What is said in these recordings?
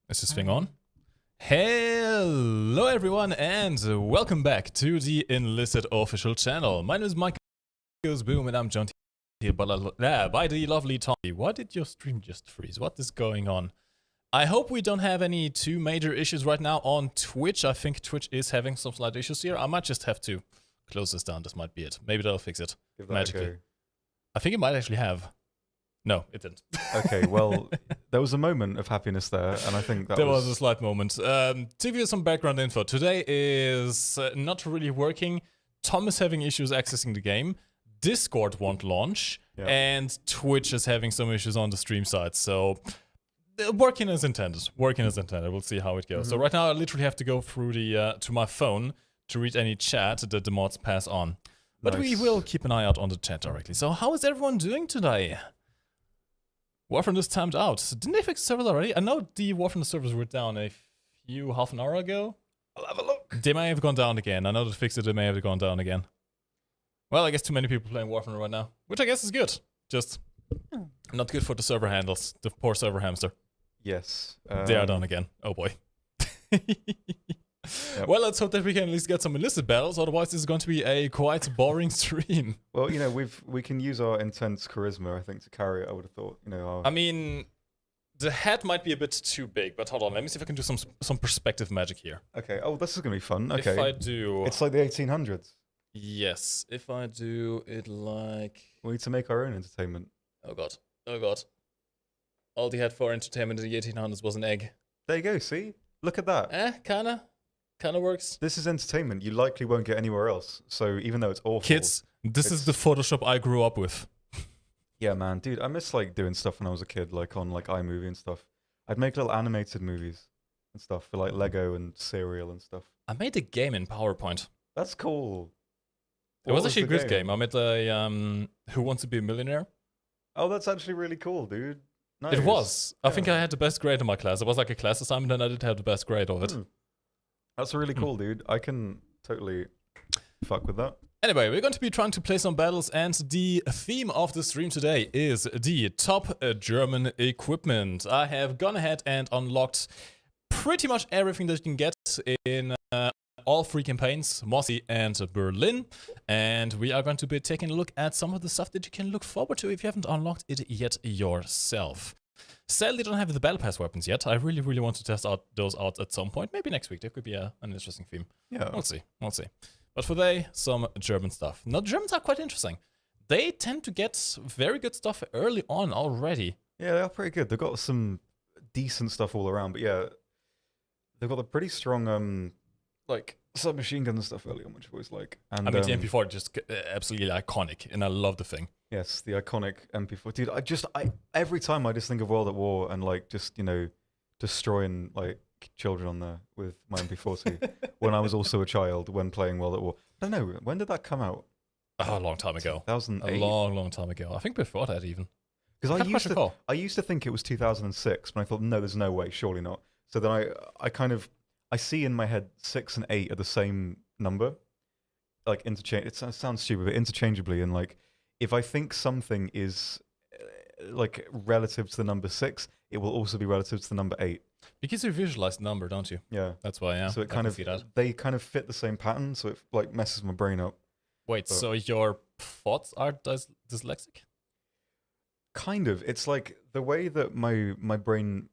Is this thing on? Hello everyone and welcome back to the Enlisted official channel. My name is Michael Boom and I'm joined here by the lovely Tommy. Why did your stream just freeze? What is going on? I hope we don't have any too major issues right now on Twitch. I think Twitch is having some slight issues here. I might just have to close this down. This might be it. Maybe that'll fix it magically. I think it might actually have. No, it didn't. Okay, well, there was a moment of happiness there, and I think that there was a slight moment. To give you some background info, today is not really working. Tom is having issues accessing the game. Discord won't launch, and Twitch is having some issues on the stream side. So, working as intended. Working as intended. We'll see how it goes. So right now, I literally have to go through the to my phone to read any chat that the mods pass on. But we will keep an eye out on the chat directly. So, how is everyone doing today? Warframe is timed out. Didn't they fix the servers already? I know the Warframe servers were down a few half an hour ago. I'll have a look. They may have gone down again. I know they fixed it. They may have gone down again. Well, I guess too many people playing Warframe right now, which I guess is good. Just not good for the server handles. The poor server hamster. Yes. They are down again. Oh boy. Well, let's hope that we can at least get some enlisted battles. Otherwise, this is going to be a quite boring stream. Well, you know, we can use our intense charisma, I think, to carry it. I would have thought. You know. I mean, the head might be a bit too big, but hold on. Let me see if I can do some perspective magic here. Okay. Oh, this is gonna be fun. Okay. If I do, it's like the 1800s. Yes. If I do it like, We need to make our own entertainment. Oh god. Oh god. All they had for entertainment in the 1800s was an egg. There you go. See, look at that. Kinda works. This is entertainment you likely won't get anywhere else. So even though it's awful, Kids, this is the Photoshop I grew up with. Yeah, man, dude, I miss like doing stuff when I was a kid, like on like iMovie and stuff. I'd make little animated movies and stuff for like Lego and cereal and stuff. I made a game in PowerPoint. That's cool. It was actually a good game. I made a Who Wants to Be a Millionaire? Oh, that's actually really cool, dude. Nice. It was. I think I had the best grade in my class. It was like a class assignment and I did have the best grade of it. That's really cool, dude. I can totally fuck with that. Anyway, we're going to be trying to play some battles, and the theme of the stream today is the top German equipment. I have gone ahead and unlocked pretty much everything that you can get in all three campaigns, Mossy and Berlin, and we are going to be taking a look at some of the stuff that you can look forward to if you haven't unlocked it yet yourself. Sadly, don't have the Battle Pass weapons yet. I really, really want to test those out at some point. Maybe next week. There could be an interesting theme. Yeah. We'll see. We'll see. But for today, some German stuff. Now, the Germans are quite interesting. They tend to get very good stuff early on already. Yeah, they are pretty good. They've got some decent stuff all around. But yeah, they've got a pretty strong, like, submachine gun and stuff early on, which I always like. And, I mean, the MP4 just absolutely iconic, and I love the thing. Yes, the iconic MP4. Dude, every time I just think of World at War and like just, you know, destroying like children on there with my MP40 when I was also a child when playing World at War. I don't know, when did that come out? Oh, a long time ago. 2008. A long time ago. I think before that even. Because I used to think it was 2006, but I thought, no, there's no way, surely not. So then I see in my head 6 and 8 are the same number. Like interchange. It sounds stupid, but interchangeably, and like if I think something is like relative to the number 6, it will also be relative to the number 8. Because you visualize the number, don't you? Yeah. That's why, yeah. So it kind of, they kind of fit the same pattern, so it like messes my brain up. Wait, so your thoughts are dyslexic? Kind of. It's like the way that my brain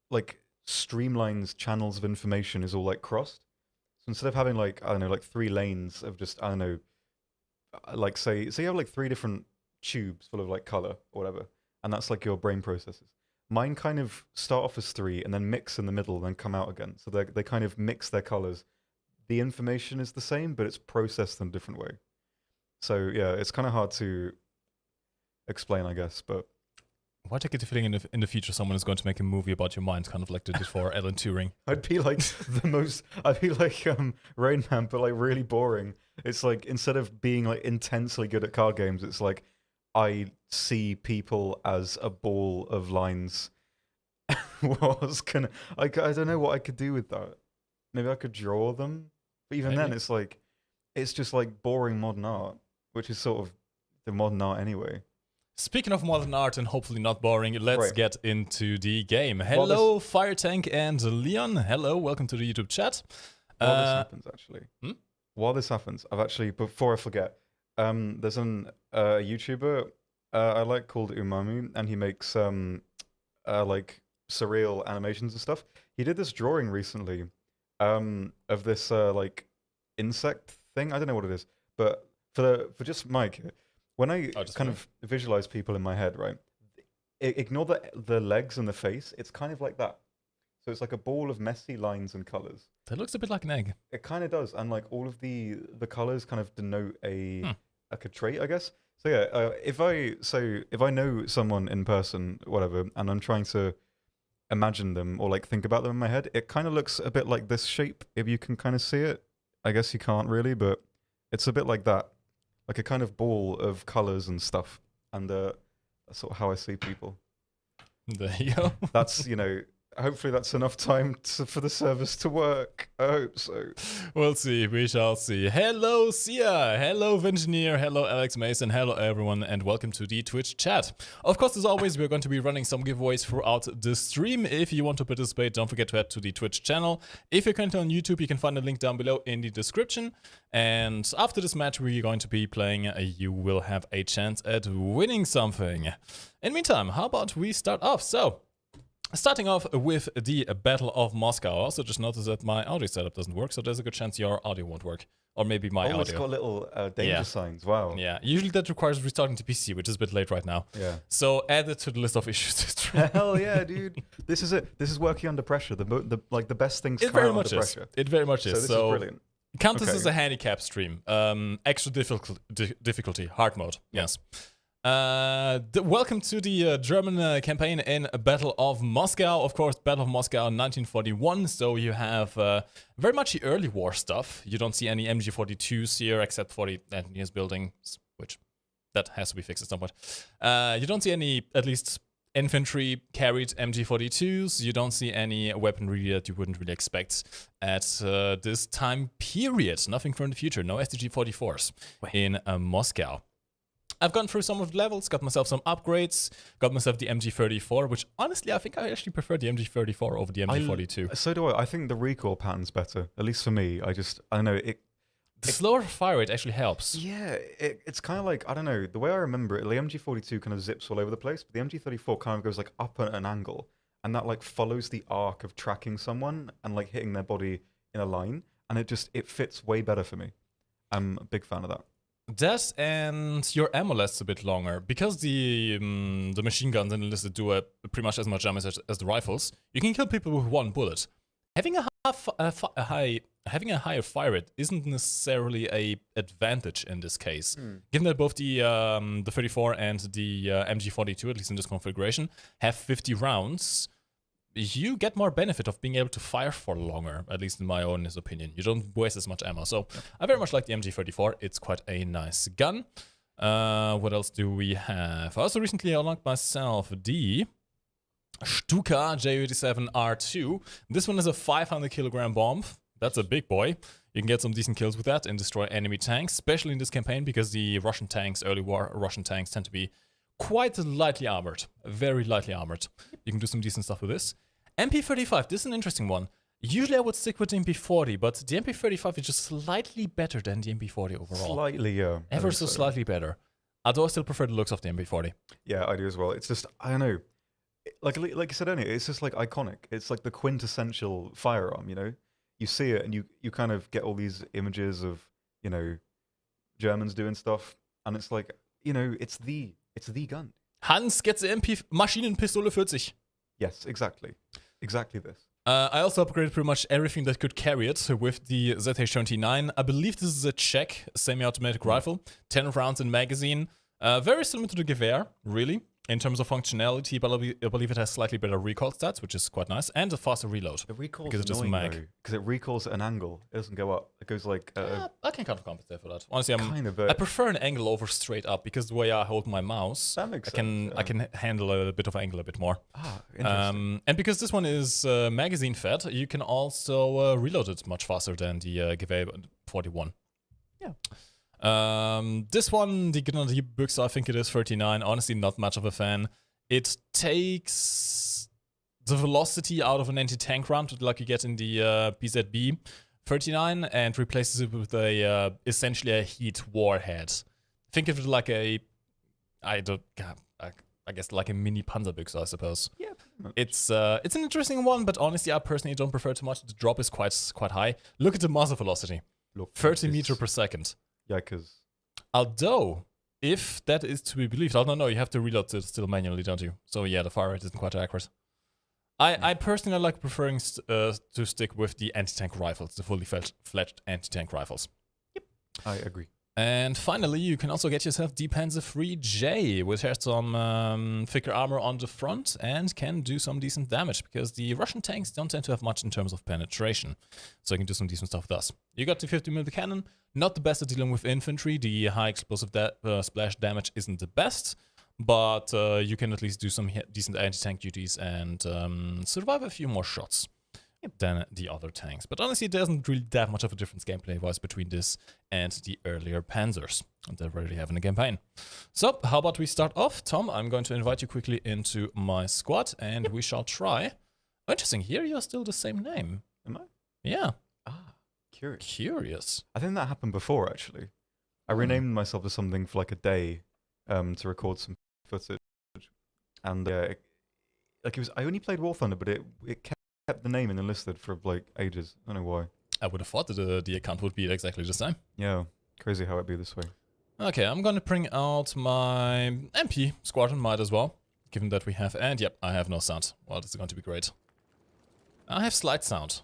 like streamlines channels of information is all like crossed. So instead of having like, I don't know, like 3 lanes of just, I don't know, like say you have like 3 different tubes full of like color or whatever, and that's like your brain processes. Mine kind of start off as 3 and then mix in the middle and then come out again. So they kind of mix their colors. The information is the same, but it's processed in a different way. So yeah, it's kind of hard to explain, I guess, but why do I get the feeling in the future someone is going to make a movie about your mind, kind of like they did for Alan Turing? I'd be like I'd be like Rain Man, but like really boring. It's like instead of being like intensely good at card games, it's like I see people as a ball of lines. I don't know what I could do with that. Maybe I could draw them, but even then, it's just like boring modern art, which is sort of the modern art anyway. Speaking of modern art and hopefully not boring, let's Right. get into the game. Hello, Fire Tank and Leon. Hello, welcome to the YouTube chat. While this happens, actually, hmm? while this happens, I've actually, before I forget, there's an YouTuber I like called Umami, and he makes like surreal animations and stuff. He did this drawing recently of this like insect thing. I don't know what it is, but for just Mike, when I kind of visualize people in my head, right? Ignore the legs and the face. It's kind of like that. So it's like a ball of messy lines and colors. That looks a bit like an egg. It kind of does, and like all of the colors kind of denote like a trait, I guess. So yeah, if I know someone in person, whatever, and I'm trying to imagine them or like think about them in my head, it kind of looks a bit like this shape. If you can kind of see it, I guess you can't really, but it's a bit like that, like a kind of ball of colors and stuff. And that's sort of how I see people. There you go. That's hopefully that's enough time for the service to work. I hope so. We'll see. We shall see. Hello, Sia. Hello, Engineer. Hello, Alex Mason. Hello, everyone, and welcome to the Twitch chat. Of course, as always, we're going to be running some giveaways throughout the stream. If you want to participate, don't forget to head to the Twitch channel. If you're currently on YouTube, you can find a link down below in the description. And after this match we're going to be playing, you will have a chance at winning something. In the meantime, how about we start off? So, starting off with the Battle of Moscow. I also just noticed that my audio setup doesn't work, so there's a good chance your audio won't work. Or maybe my audio. It's got little danger signs. Wow. Yeah, usually that requires restarting the PC, which is a bit late right now. Yeah. So add it to the list of issues. Hell yeah, dude. This is it. This is working under pressure. The best things come out under pressure. It very much is. So this is brilliant. Count this as a handicap stream. Extra difficulty, hard mode. Yes. Welcome to the German campaign in Battle of Moscow. Of course, Battle of Moscow 1941. So you have very much the early war stuff. You don't see any MG42s here except for the engineers buildings, which that has to be fixed at some point. You don't see any, at least infantry carried MG42s. You don't see any weaponry that you wouldn't really expect at this time period. Nothing from the future. No STG-44s in Moscow. I've gone through some of the levels, got myself some upgrades, got myself the MG34, which honestly I think I actually prefer the MG34 over the MG42. So do I. I think the recoil pattern's better, at least for me. I don't know. The slower fire rate actually helps. Yeah, it's kind of like, I don't know, the way I remember it, the MG42 kind of zips all over the place, but the MG34 kind of goes like up at an angle, and that like follows the arc of tracking someone and like hitting their body in a line, and it fits way better for me. I'm a big fan of that. That and your ammo lasts a bit longer because the machine guns in Enlisted do pretty much as much damage as the rifles. You can kill people with one bullet. Having having a higher fire rate isn't necessarily a advantage in this case, given that both the 34 and the MG42, at least in this configuration, have 50 rounds. You get more benefit of being able to fire for longer, at least in my own opinion. You don't waste as much ammo. So I very much like the MG34. It's quite a nice gun. What else do we have? I also recently unlocked myself the Stuka J87R2. This one is a 500 kilogram bomb. That's a big boy. You can get some decent kills with that and destroy enemy tanks, especially in this campaign because the Russian tanks, early war Russian tanks, tend to be quite lightly armored, very lightly armored. You can do some decent stuff with this. MP35, this is an interesting one. Usually I would stick with the MP40, but the MP35 is just slightly better than the MP40 overall. Slightly, yeah. Ever so slightly better. Although I still prefer the looks of the MP40. Yeah, I do as well. It's just, I don't know. Like you said earlier, it's just like iconic. It's like the quintessential firearm, you know? You see it and you kind of get all these images of, Germans doing stuff. And it's like, it's the gun. Hans gets the MP Maschinenpistole 40. Yes, exactly. Exactly this. I also upgraded pretty much everything that could carry it with the ZH-29. I believe this is a Czech semi-automatic rifle. 10 rounds in magazine. Very similar to the Gewehr, really. In terms of functionality, but I believe it has slightly better recoil stats, which is quite nice, and a faster reload. The recoil is annoying, though, because it recoils at an angle. It doesn't go up. It goes like... I can kind of compensate for that. Honestly, I prefer an angle over straight up, because the way I hold my mouse, that makes sense, I can handle a bit of angle a bit more. Ah, interesting. And because this one is magazine fed, you can also reload it much faster than the Gewehr 41. Yeah. This one, the Grenadierbüchse, I think it is 39. Honestly, not much of a fan. It takes the velocity out of an anti-tank round, like you get in the PZB 39, and replaces it with a essentially a heat warhead. Think of it like a, I guess like a mini Panzerbüchse, I suppose. Yeah. It's an interesting one, but honestly, I personally don't prefer too much. The drop is quite high. Look at the muzzle velocity, Look, 30 meters per second. Yikers. Although, if that is to be believed, I don't know, you have to reload it still manually, don't you? So yeah, the fire rate isn't quite accurate. I personally like preferring to stick with the anti-tank rifles, the fully fledged anti-tank rifles. Yep, I agree. And finally, you can also get yourself the Panzer III-J, which has some thicker armor on the front and can do some decent damage, because the Russian tanks don't tend to have much in terms of penetration. So you can do some decent stuff with us. You got the 50mm cannon, not the best at dealing with infantry. The high explosive splash damage isn't the best, but you can at least do some decent anti-tank duties and survive a few more shots than the other tanks. But honestly, there isn't really that much of a difference gameplay-wise between this and the earlier Panzers that we already have in the campaign. So, how about we start off? Tom, I'm going to invite you quickly into my squad, and we shall try. Oh, interesting, here you're still the same name. Am I? Yeah. Ah, curious. Curious. I think that happened before, actually. I renamed myself to something for like a day to record some footage. And like it was, I only played War Thunder, but it kept the name in Enlisted for like ages. I don't know why. I would have thought that the account would be exactly the same. Yeah, crazy how it'd be this way. Okay, I'm going to bring out my MP squadron, might as well, given that we have, and yep, I have no sound. Well, this is going to be great. I have slight sound.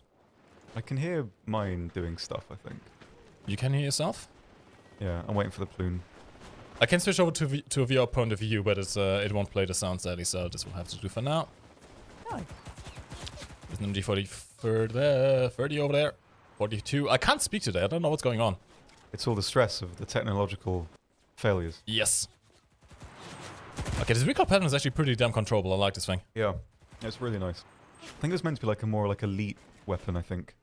I can hear mine doing stuff, I think. You can hear yourself? Yeah, I'm waiting for the plume. I can switch over to a VR point of view, but it won't play the sound sadly, so this will have to do for now. Nice. There's an MG40 30 over there. 42. I can't speak today. I don't know what's going on. It's all the stress of the technological failures. Yes. Okay, this recoil pattern is actually pretty damn controllable. I like this thing. Yeah, it's really nice. I think it was meant to be like a more like elite weapon, I think,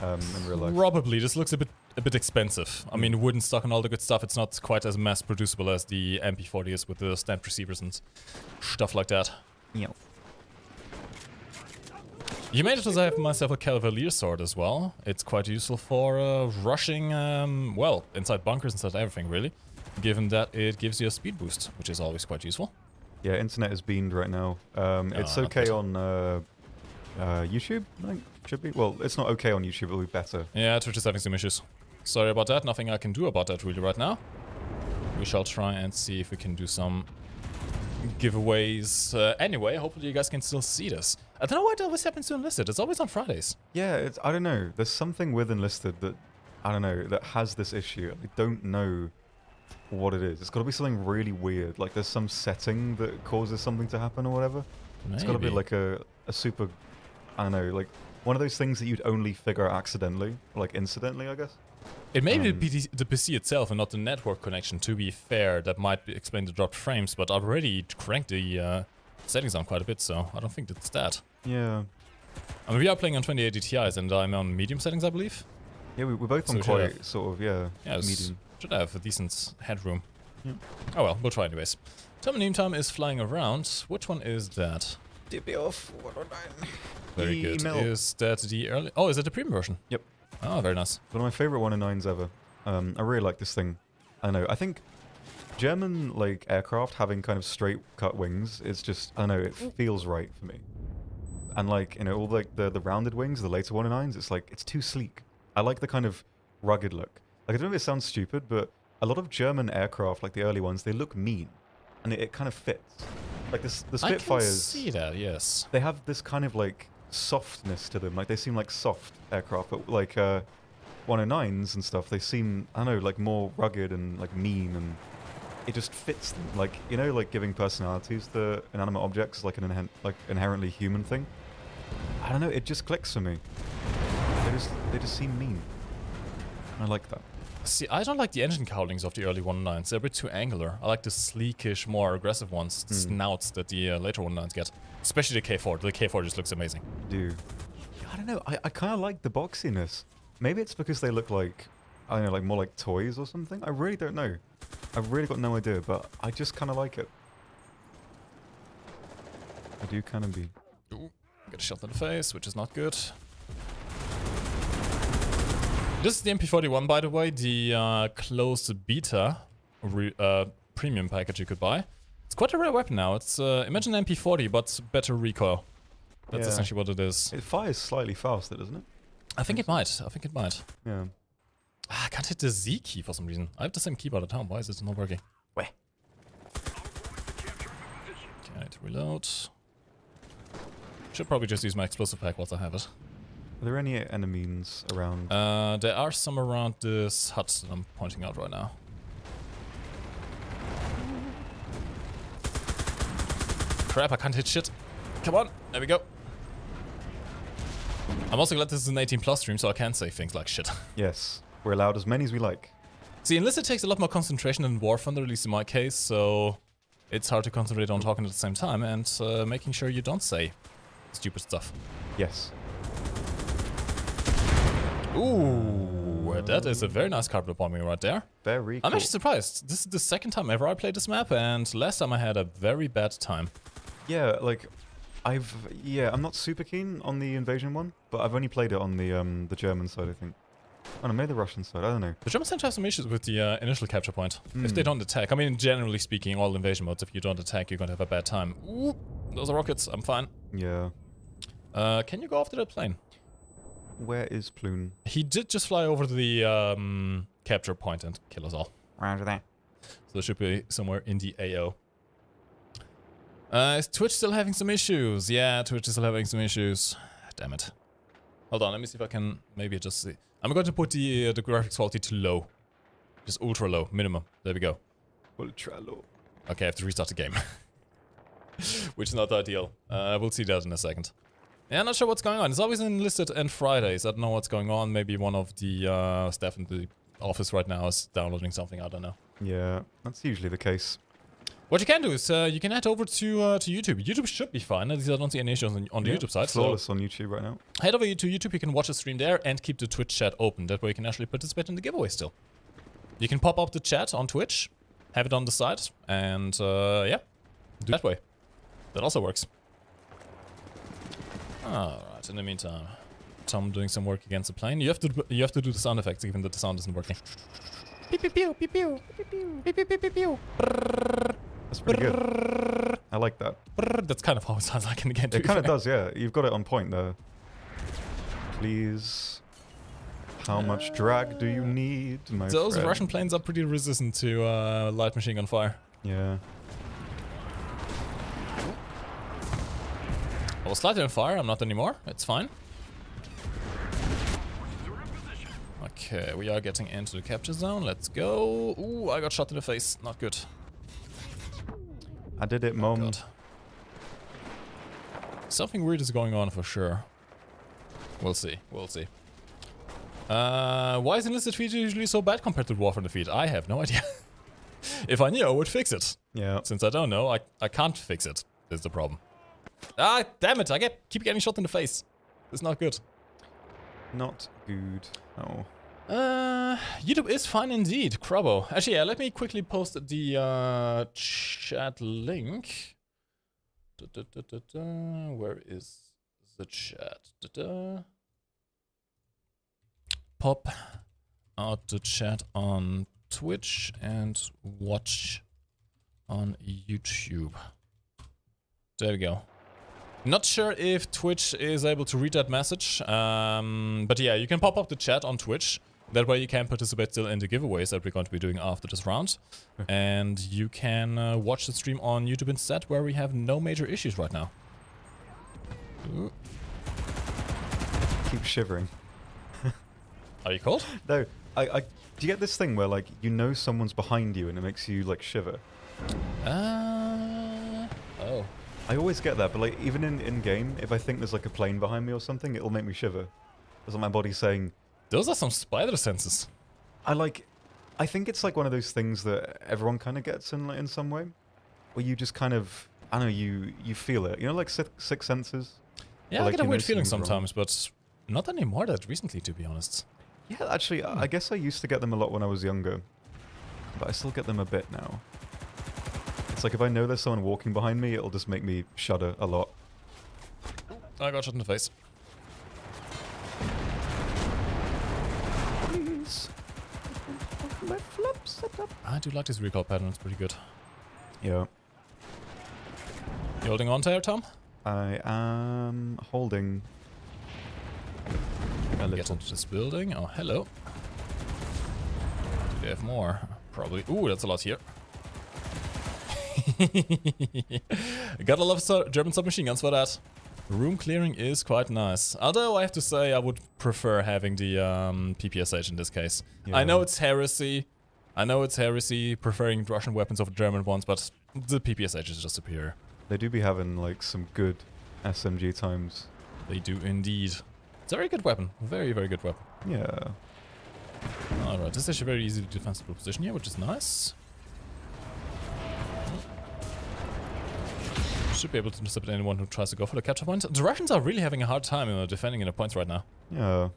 in real life. Probably. This looks a bit expensive. I mean, wooden stock and all the good stuff, it's not quite as mass producible as the MP40 is with the stamped receivers and stuff like that. Yeah. You made it as I have myself a Cavalier sword as well. It's quite useful for rushing, well, inside bunkers, inside everything really. Given that it gives you a speed boost, which is always quite useful. Yeah, internet is beamed right now. It's okay on YouTube, I think, should be. Well, it's not okay on YouTube, it'll be better. Yeah, Twitch is having some issues. Sorry about that, nothing I can do about that really right now. We shall try and see if we can do some giveaways. Anyway, hopefully you guys can still see this. I don't know why it always happens to Enlisted. It's always on Fridays. Yeah, I don't know. There's something with Enlisted that, I don't know, that has this issue. I don't know what it is. It's got to be something really weird. Like there's some setting that causes something to happen or whatever. Maybe. It's got to be like a super, I don't know, like one of those things that you'd only figure out accidentally, or like incidentally, I guess. It may be the PC itself and not the network connection, to be fair. That might explain the dropped frames, but I've already cranked the settings down quite a bit, so I don't think that's that. Yeah. I mean, we are playing on 2080 Ti's and I'm on medium settings, I believe. Yeah, we're both on quite sort of, medium. Should have a decent headroom. Yeah. Oh well, we'll try anyways. Terminum time is flying around. Which one is that? DP off 109. Very good. Is that the early... Oh, is it the premium version? Yep. Oh, very nice. One of my favorite 109s ever. I really like this thing. I don't know, I think German like aircraft having kind of straight cut wings, it's just, I don't know, it feels right for me. And like, you know, all like the rounded wings, the later 109s, it's like, it's too sleek. I like the kind of rugged look. Like, I don't know if it sounds stupid, but a lot of German aircraft, like the early ones, they look mean. And it kind of fits. Like the Spitfires... I can see that, yes. They have this kind of like softness to them. Like they seem like soft aircraft, but like 109s and stuff, they seem, I don't know, like more rugged and like mean, and it just fits them. Like, you know, like giving personalities to inanimate objects, like an inherently human thing. I don't know, it just clicks for me. They just seem mean. I like that. See, I don't like the engine cowlings of the early 109s. They're a bit too angular. I like the sleekish, more aggressive ones, snouts that the later 109s get. Especially the K4. The K4 just looks amazing. I don't know. I kind of like the boxiness. Maybe it's because they look like, I don't know, like more like toys or something. I really don't know. I've really got no idea, but I just kind of like it. I do kind of be. Ooh, get a shot in the face, which is not good. This is the MP41, by the way, the closed beta premium package you could buy. It's quite a rare weapon now. It's imagine an MP40, but better recoil. That's essentially what it is. It fires slightly faster, doesn't it? I think it might. I think it might. Yeah. I can't hit the Z key for some reason. I have the same keyboard at home. Why is it not working? Where? Okay, I need to reload. Should probably just use my explosive pack whilst I have it. Are there any enemies around? There are some around this hut that I'm pointing out right now. Crap, I can't hit shit. Come on, there we go. I'm also glad this is an 18+ stream, so I can say things like shit. Yes, we're allowed as many as we like. See, Enlisted takes a lot more concentration than War Thunder, at least in my case, so it's hard to concentrate on talking at the same time and making sure you don't say stupid stuff. Yes. Ooh, that is a very nice carpet bombing right there. Very cool. I'm actually surprised. This is the second time ever I played this map, and last time I had a very bad time. Yeah, like, I'm not super keen on the invasion one, but I've only played it on the German side, I think. Oh no, maybe the Russian side, I don't know. The Germans tend to have some issues with the initial capture point. If they don't attack. I mean, generally speaking, all invasion modes, if you don't attack, you're going to have a bad time. Ooh, those are rockets. I'm fine. Yeah. Can you go after that plane? Where is Plune? He did just fly over the capture point and kill us all. Roger that. So it should be somewhere in the AO. Is Twitch still having some issues? Yeah, Twitch is still having some issues. Damn it. Hold on, let me see if I can maybe just see. I'm going to put the graphics quality to low. Just ultra low, minimum. There we go. Ultra low. Okay, I have to restart the game. Which is not ideal. We'll see that in a second. Yeah, I'm not sure what's going on. It's always Enlisted and Fridays. I don't know what's going on. Maybe one of the staff in the office right now is downloading something. I don't know. Yeah, that's usually the case. What you can do is you can head over to YouTube. YouTube should be fine. At least I don't see any issues on the YouTube side. Flawless on YouTube right now. Head over to YouTube. You can watch the stream there and keep the Twitch chat open. That way you can actually participate in the giveaway still. You can pop up the chat on Twitch, have it on the side, and yeah, do that way. That also works. Alright, in the meantime, Tom doing some work against the plane. You have to do the sound effects even though the sound isn't working. Pew pew pew pew pew pew pew pew pew pew. That's pretty good. I like that. That's kind of how it sounds like in the game. It kind of does, yeah. You've got it on point there. Please. How much drag do you need, my Those friend? Russian planes are pretty resistant to light machine gun fire. Yeah. I was slightly on fire, I'm not anymore. It's fine. Okay, we are getting into the capture zone. Let's go. Ooh, I got shot in the face. Not good. I did it, Mom. God. Something weird is going on for sure. We'll see. We'll see. Why is Enlisted feed usually so bad compared to War for Defeat? I have no idea. If I knew, I would fix it. Yeah. Since I don't know, I can't fix it. Is the problem. Ah, damn it! I keep getting shot in the face. It's not good. Not good. Oh. YouTube is fine indeed. Crubbo. Actually, yeah, let me quickly post the chat link. Where is the chat? Pop out the chat on Twitch and watch on YouTube. There we go. Not sure if Twitch is able to read that message, but yeah, you can pop up the chat on Twitch. That way you can participate still in the giveaways that we're going to be doing after this round. And you can watch the stream on YouTube instead, where we have no major issues right now. Ooh. Keep shivering. Are you cold? No, do you get this thing where, like, you know someone's behind you and it makes you, like, shiver? Oh. I always get that, but, like, even in game, if I think there's, like, a plane behind me or something, it'll make me shiver. It's like my body saying... Those are some spider senses. I think it's, like, one of those things that everyone kind of gets in some way. Where you just kind of... I don't know, you feel it. You know, like, sixth senses? Yeah, or, I like, get a you know weird feeling something's wrong. sometimes, but not anymore that recently, to be honest. Yeah, actually, I guess I used to get them a lot when I was younger, but I still get them a bit now. It's like if I know there's someone walking behind me, it'll just make me shudder a lot. I got shot in the face. Please. My flip setup. I do like this recoil pattern, it's pretty good. Yeah. You holding on there, Tom? I am holding a Get little. into this building. Oh, hello. Do they have more? Probably. Ooh, that's a lot here. Gotta love German submachine guns for that. Room clearing is quite nice. Although I have to say I would prefer having the PPSH in this case. Yeah. I know it's heresy. Preferring Russian weapons over German ones, but the PPSH is just superior. They do be having like some good SMG times. They do indeed. It's a very good weapon. Very, very good weapon. Yeah. Alright, this is actually a very easily defensible position here, which is nice. Should be able to intercept anyone who tries to go for the capture point. The Russians are really having a hard time defending in the points right now. Yeah.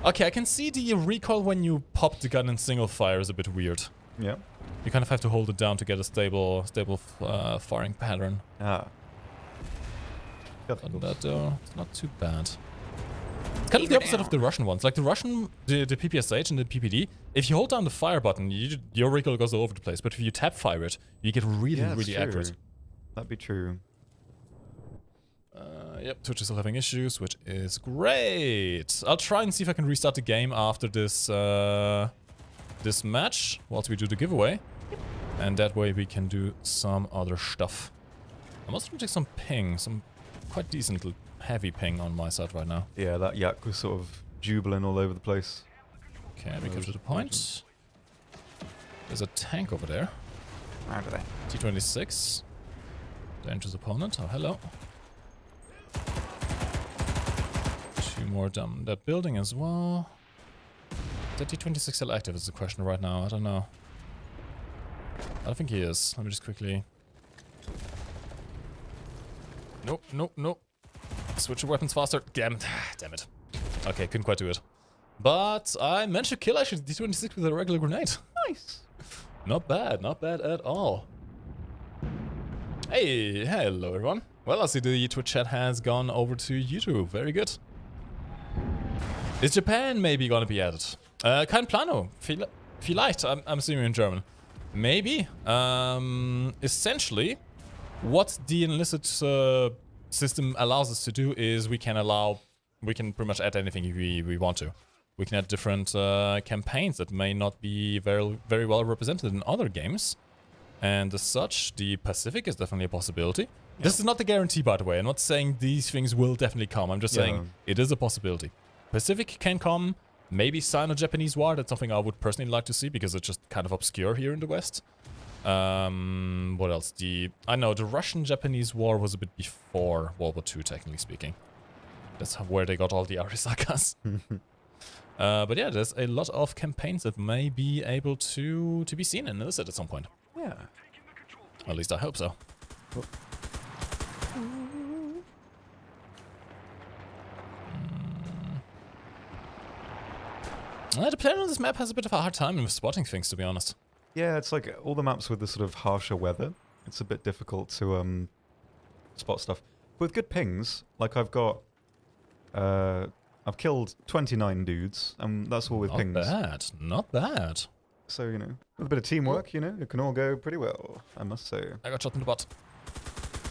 Okay, I can see the recoil when you pop the gun in single fire is a bit weird. Yeah. You kind of have to hold it down to get a stable firing pattern. Ah. But that though, it's not too bad. It's kind of the opposite of the Russian ones. Like the PPSH and the PPD, if you hold down the fire button, your recoil goes all over the place. But if you tap fire it, you get really, really accurate. That'd be true. Yep, Twitch is still having issues, which is great. I'll try and see if I can restart the game after this this match, whilst we do the giveaway. And that way we can do some other stuff. I'm also going to take some ping, some quite decent heavy ping on my side right now. Yeah, that yak was sort of jubilant all over the place. Okay, we captured the point. There's a tank over there. Over there. T-26. Dangerous opponent. Oh, hello. Two more down that building as well. Is that T-26 still active is the question right now. I don't know. I don't think he is. Let me just quickly... Nope, nope, nope. Switch your weapons faster. Damn it. Damn it. Okay, couldn't quite do it. But I managed to kill actually the T-26 with a regular grenade. Nice. Not bad at all. Hey, hello everyone. Well, I see the Twitch chat has gone over to YouTube. Very good. Is Japan maybe gonna be added? Kein Plano. Vielleicht, I'm assuming in German. Maybe. Essentially, what the Enlisted system allows us to do is we can pretty much add anything we want to. We can add different campaigns that may not be very well represented in other games. And as such, the Pacific is definitely a possibility. Yeah. This is not a guarantee, by the way. I'm not saying these things will definitely come. I'm just saying it is a possibility. Pacific can come. Maybe Sino-Japanese War. That's something I would personally like to see because it's just kind of obscure here in the West. What else? I know the Russian-Japanese War was a bit before World War II, technically speaking. That's where they got all the Arisakas. But yeah, there's a lot of campaigns that may be able to be seen in Enlisted at some point. Yeah. At least I hope so. Cool. The player on this map has a bit of a hard time with spotting things, to be honest. Yeah, it's like all the maps with the sort of harsher weather. It's a bit difficult to spot stuff. With good pings, like I've got, I've killed 29 dudes, and that's all with pings. Not bad, not bad. So, you know, with a bit of teamwork, you know, it can all go pretty well, I must say. I got shot in the butt.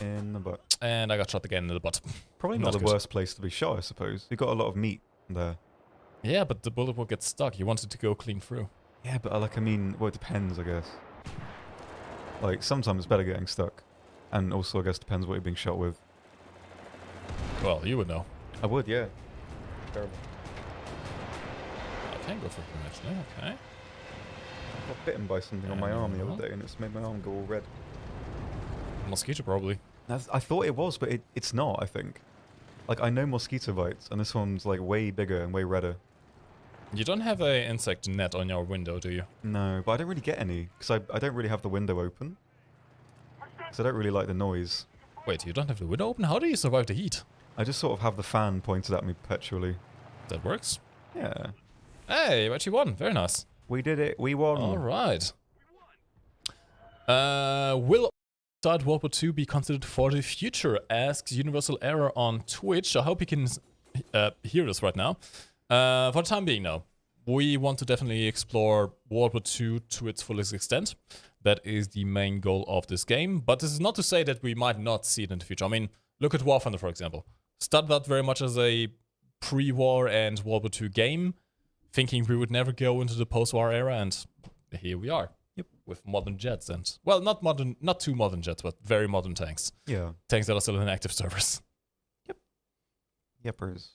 In the butt. And I got shot again in the butt. Probably not the worst place to be shot, I suppose. You got a lot of meat there. Yeah, but the bullet will get stuck. You want it to go clean through. Yeah, but like, I mean, well, it depends, I guess. Like, sometimes it's better getting stuck. And also, I guess, depends what you're being shot with. Well, you would know. I would, yeah. Terrible. I can go for it, actually. Okay. I got bitten by something on my arm the other day, and it's made my arm go all red. Mosquito, probably. I thought it was, but it's not, I think. Like, I know mosquito bites, and this one's, like, way bigger and way redder. You don't have a insect net on your window, do you? No, but I don't really get any, because I don't really have the window open. So I don't really like the noise. Wait, you don't have the window open? How do you survive the heat? I just sort of have the fan pointed at me perpetually. That works. Yeah. Hey, you actually won. Very nice. We did it. We won. All right. Will World War II be considered for the future? Asks Universal Error on Twitch. I hope you can hear this right now. For the time being, no. We want to definitely explore World War II to its fullest extent. That is the main goal of this game. But this is not to say that we might not see it in the future. I mean, look at War Thunder, for example. Started out very much as a pre-war and World War II game, thinking we would never go into the post-war era, and here we are. Yep. With modern jets and, well, not too modern jets, but very modern tanks. Yeah. Tanks that are still in active service. Yep. Yepers.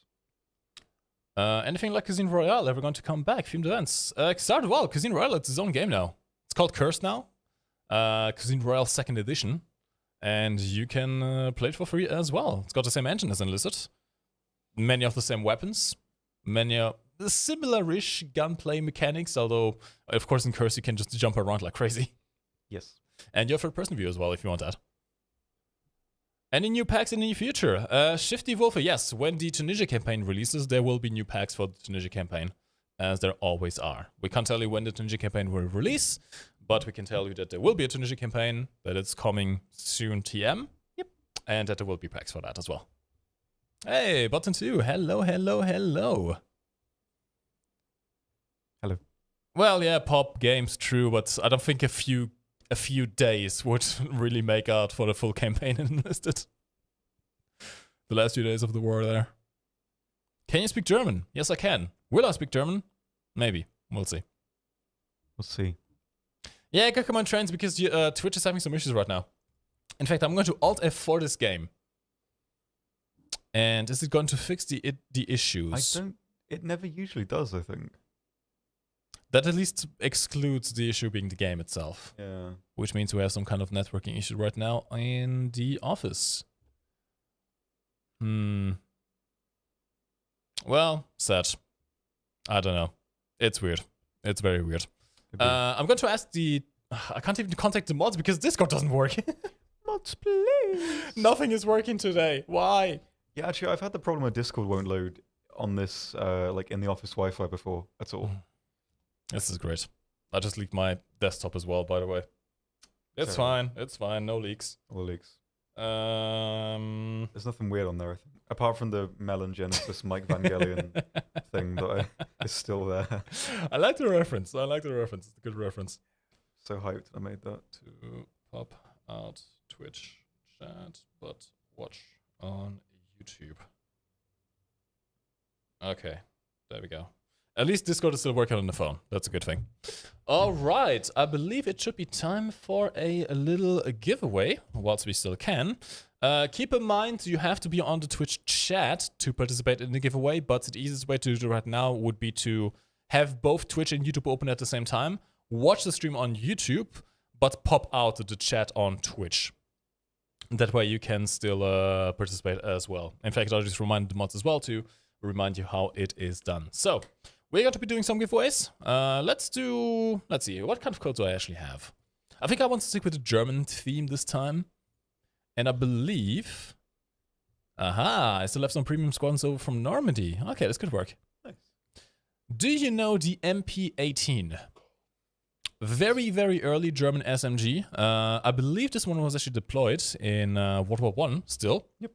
Anything like Casino Royale ever going to come back? Themed events. Started well. Casino Royale, it's its own game now. It's called Cursed now. Casino Royale 2nd edition. And you can play it for free as well. It's got the same engine as Enlisted. Many of the same weapons. Many similar-ish gunplay mechanics, although, of course, in Curse you can just jump around like crazy. Yes. And you have third-person view as well, if you want that. Any new packs in the near future? Shifty Wolfer, yes. When the Tunisia campaign releases, there will be new packs for the Tunisia campaign, as there always are. We can't tell you when the Tunisia campaign will release, but we can tell you that there will be a Tunisia campaign, that it's coming soon TM. Yep. And that there will be packs for that as well. Hey, Button 2, hello, hello, hello. Hello. Well, yeah, pop games, true, but I don't think a few days would really make out for the full campaign in Enlisted. The last few days of the war there. Can you speak German? Yes, I can. Will I speak German? Maybe. We'll see. We'll see. Yeah, go come on trains because Twitch is having some issues right now. In fact, I'm going to Alt F4 this game. And is it going to fix the issues? It never usually does, I think. That at least excludes the issue being the game itself. Yeah. Which means we have some kind of networking issue right now in the office. Well, sad. I don't know. It's weird. It's very weird. I'm going to ask I can't even contact the mods because Discord doesn't work. Mods, please. Nothing is working today. Why? Yeah, actually, I've had the problem where Discord won't load on this, like in the office Wi-Fi before at all. This is great. I just leaked my desktop as well, by the way. It's fine. It's fine. No leaks. All leaks. There's nothing weird on there, I think. Apart from the Melon Genesis Mike Vangelion thing that is still there. I like the reference. It's a good reference. So hyped I made that. To pop out Twitch chat, but watch on YouTube. Okay. There we go. At least Discord is still working on the phone. That's a good thing. All right. I believe it should be time for a little giveaway, whilst we still can. Keep in mind, you have to be on the Twitch chat to participate in the giveaway, but the easiest way to do it right now would be to have both Twitch and YouTube open at the same time, watch the stream on YouTube, but pop out the chat on Twitch. That way you can still participate as well. In fact, I'll just remind the mods as well to remind you how it is done. So, we're going to be doing some giveaways. Let's see, what kind of codes do I actually have? I think I want to stick with the German theme this time. And I believe... I still have some premium squadrons over from Normandy. Okay, this could work. Nice. Do you know the MP18? Very, very early German SMG. I believe this one was actually deployed in World War I still. Yep.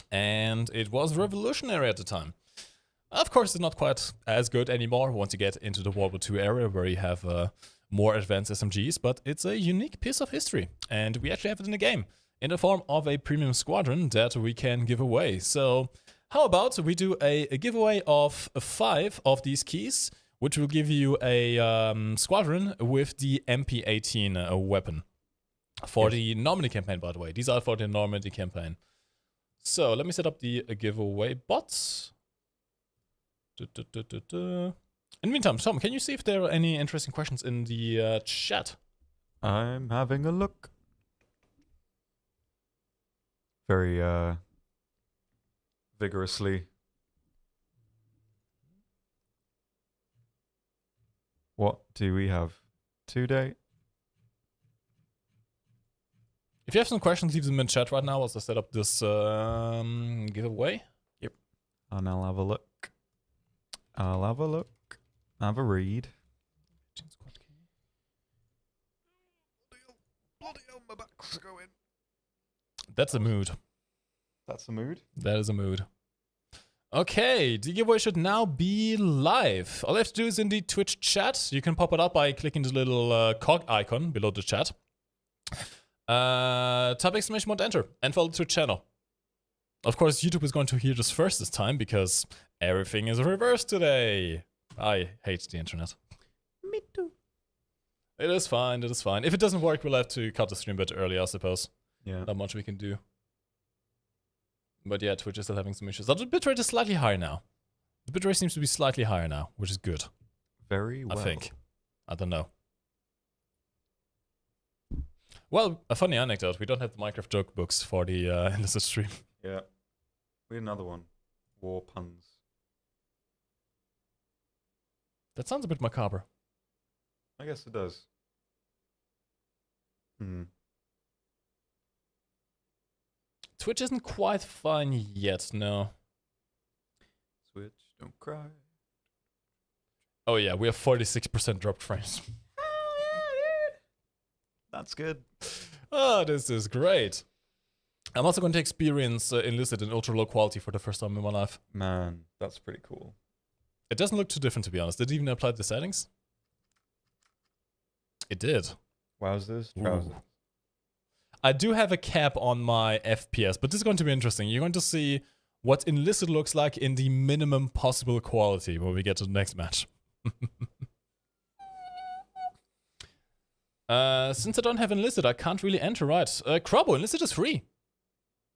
And it was revolutionary at the time. Of course, it's not quite as good anymore once you get into the World War II era where you have more advanced SMGs, but it's a unique piece of history. And we actually have it in the game in the form of a premium squadron that we can give away. So how about we do a giveaway of 5 of these keys, which will give you a squadron with the MP18 weapon. For the Normandy campaign, by the way. These are for the Normandy campaign. So let me set up the giveaway bots. In the meantime, Tom, can you see if there are any interesting questions in the chat? I'm having a look. Very vigorously. What do we have today? If you have some questions, leave them in chat right now as I set up this giveaway. Yep. And I'll have a look. Have a read. Bloody hell, my back's going. That's a mood. That's a mood? That is a mood. Okay, the giveaway should now be live. All you have to do is in the Twitch chat. You can pop it up by clicking the little cog icon below the chat. Type exclamation point enter and follow the Twitch channel. Of course, YouTube is going to hear this first this time because everything is reversed today. I hate the internet. Me too. It is fine, it is fine. If it doesn't work, we'll have to cut the stream a bit early, I suppose. Yeah. Not much we can do. But yeah, Twitch is still having some issues. The bitrate is slightly higher now. The bitrate seems to be slightly higher now, which is good. Very well. I think. I don't know. Well, a funny anecdote. We don't have the Minecraft joke books for the Enlisted stream. Yeah. We had another one. War puns. That sounds a bit macabre. I guess it does. Twitch isn't quite fine yet, no. Switch, don't cry. Oh yeah, we have 46% dropped frames. That's good. Oh, this is great. I'm also going to experience Enlisted in ultra low quality for the first time in my life. Man, that's pretty cool. It doesn't look too different, to be honest. Did it even apply the settings? It did. Wowzers, trousers. I do have a cap on my FPS, but this is going to be interesting. You're going to see what Enlisted looks like in the minimum possible quality when we get to the next match. Since I don't have Enlisted, I can't really enter, right? Crobo, Enlisted is free.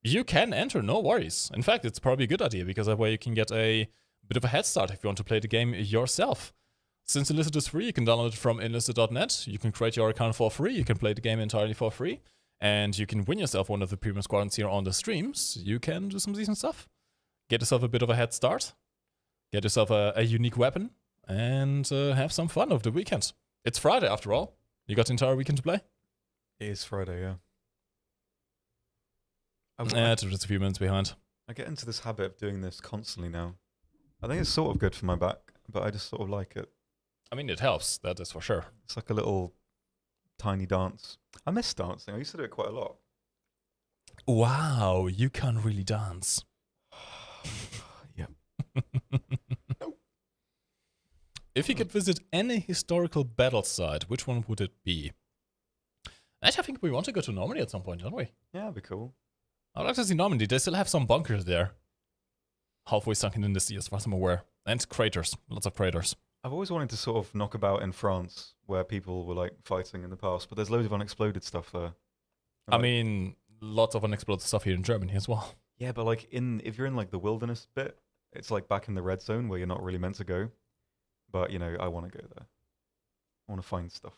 You can enter, no worries. In fact, it's probably a good idea because that way you can get a bit of a head start if you want to play the game yourself. Since Enlisted is free, you can download it from enlisted.net. You can create your account for free. You can play the game entirely for free. And you can win yourself one of the premium squadrons here on the streams. You can do some decent stuff. Get yourself a bit of a head start. Get yourself a unique weapon. And have some fun over the weekend. It's Friday after all. You got the entire weekend to play? It is Friday, yeah. Just a few minutes behind. I get into this habit of doing this constantly now. I think it's sort of good for my back, but I just sort of like it. I mean, it helps, that is for sure. It's like a little tiny dance. I miss dancing. I used to do it quite a lot. Wow, you can really dance. Yep. If you could visit any historical battle site, which one would it be? Actually, I think we want to go to Normandy at some point, don't we? Yeah, that'd be cool. I'd like to see Normandy. They still have some bunkers there. Halfway sunken in the sea, as far as I'm aware. And craters. Lots of craters. I've always wanted to sort of knock about in France, where people were like fighting in the past, but there's loads of unexploded stuff there. I mean, lots of unexploded stuff here in Germany as well. Yeah, but like if you're in like the wilderness bit, it's like back in the red zone where you're not really meant to go. But you know, I want to go there. I want to find stuff.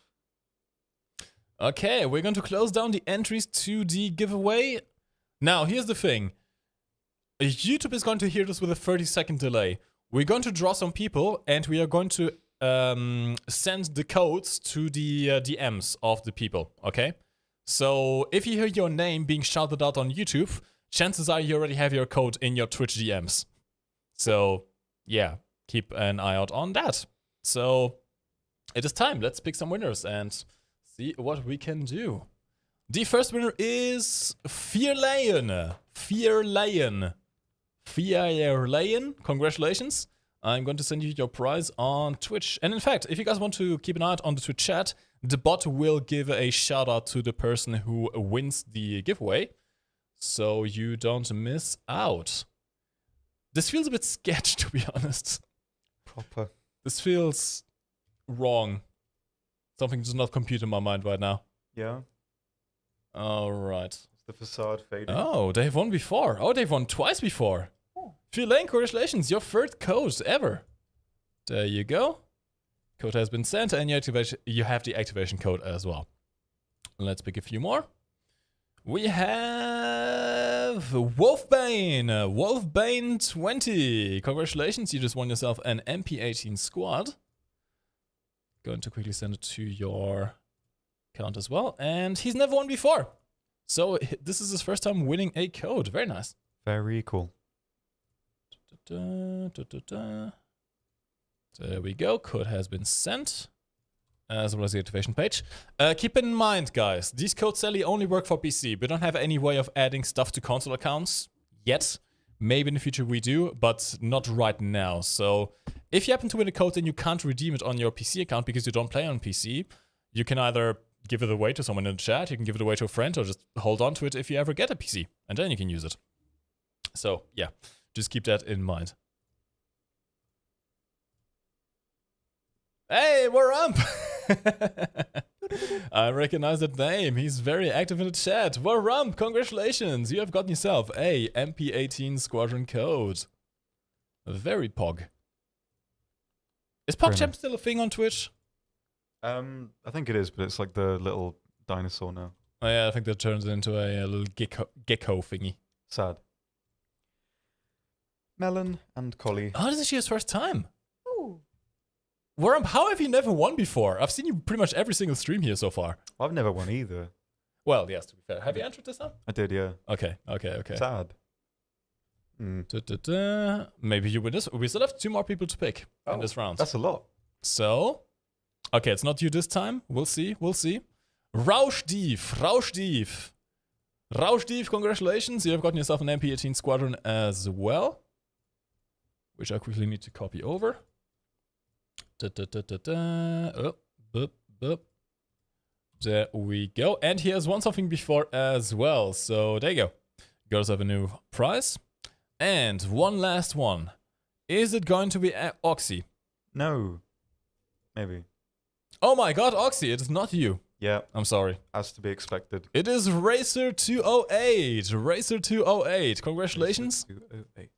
Okay, we're going to close down the entries to the giveaway. Now, here's the thing. YouTube is going to hear this with a 30-second delay. We're going to draw some people, and we are going to send the codes to the DMs of the people, okay? So if you hear your name being shouted out on YouTube, chances are you already have your code in your Twitch DMs. So, yeah, keep an eye out on that. So, it is time. Let's pick some winners and see what we can do. The first winner is Fear Lion. Congratulations. I'm going to send you your prize on Twitch. And in fact, if you guys want to keep an eye out on the Twitch chat, the bot will give a shout out to the person who wins the giveaway. So you don't miss out. This feels a bit sketch, to be honest. Proper. This feels wrong. Something does not compute in my mind right now. Yeah. All right. Is the facade fading? Oh, they've won before. Oh, they've won twice before. Phil, congratulations. Your third code ever. There you go. Code has been sent, and you have the activation code as well. Let's pick a few more. We have Wolfbane. Wolfbane 20. Congratulations. You just won yourself an MP18 squad. Going to quickly send it to your account as well. And he's never won before. So this is his first time winning a code. Very nice. Very cool. There we go. Code has been sent, as well as the activation page. Keep in mind, guys, these codes sadly only work for PC. We don't have any way of adding stuff to console accounts yet. Maybe in the future we do, but not right now. So if you happen to win a code and you can't redeem it on your PC account because you don't play on PC, you can either give it away to someone in the chat, you can give it away to a friend, or just hold on to it if you ever get a PC, and then you can use it. So yeah, just keep that in mind. Hey, we're up! I recognize that name. He's very active in the chat. Warump, congratulations! You have gotten yourself a MP18 Squadron code. Very pog. Is PogChamp still a thing on Twitch? I think it is, but it's like the little dinosaur now. Oh yeah, I think that turns into a little gecko thingy. Sad. Melon and Collie. Oh, this is his first time. Worm, how have you never won before? I've seen you pretty much every single stream here so far. I've never won either. Well, yes, to be fair. Have you entered this time? I did, yeah. Okay. Sad. Maybe you win this. We still have 2 more people to pick in this round. That's a lot. So, okay, it's not you this time. We'll see. Rauschdief, congratulations. You have gotten yourself an MP18 Squadron as well, which I quickly need to copy over. There we go. And he has won something before as well. So there you go. Got yourself a new prize. And one last one. Is it going to be Oxy? No. Maybe. Oh my god, Oxy, it is not you. Yeah. I'm sorry. As to be expected. It is Racer208. Racer208. Congratulations. Racer208.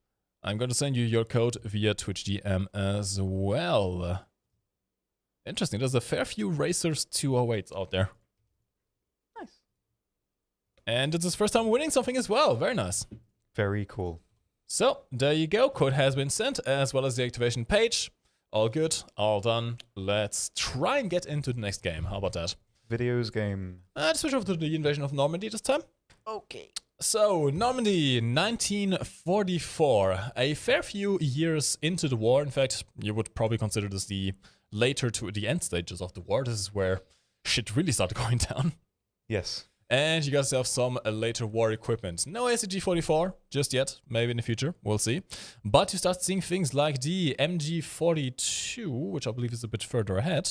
I'm going to send you your code via Twitch DM as well. Interesting. There's a fair few Racers 208s out there. Nice. And it's his first time winning something as well. Very nice. Very cool. So, there you go. Code has been sent, as well as the activation page. All good. All done. Let's try and get into the next game. How about that? Videos game. Let's switch over to the invasion of Normandy this time. Okay. So, Normandy, 1944. A fair few years into the war. In fact, you would probably consider this the later to the end stages of the war. This is where shit really started going down. Yes. And you got yourself some later war equipment. No SCG-44 just yet. Maybe in the future. We'll see. But you start seeing things like the MG-42, which I believe is a bit further ahead.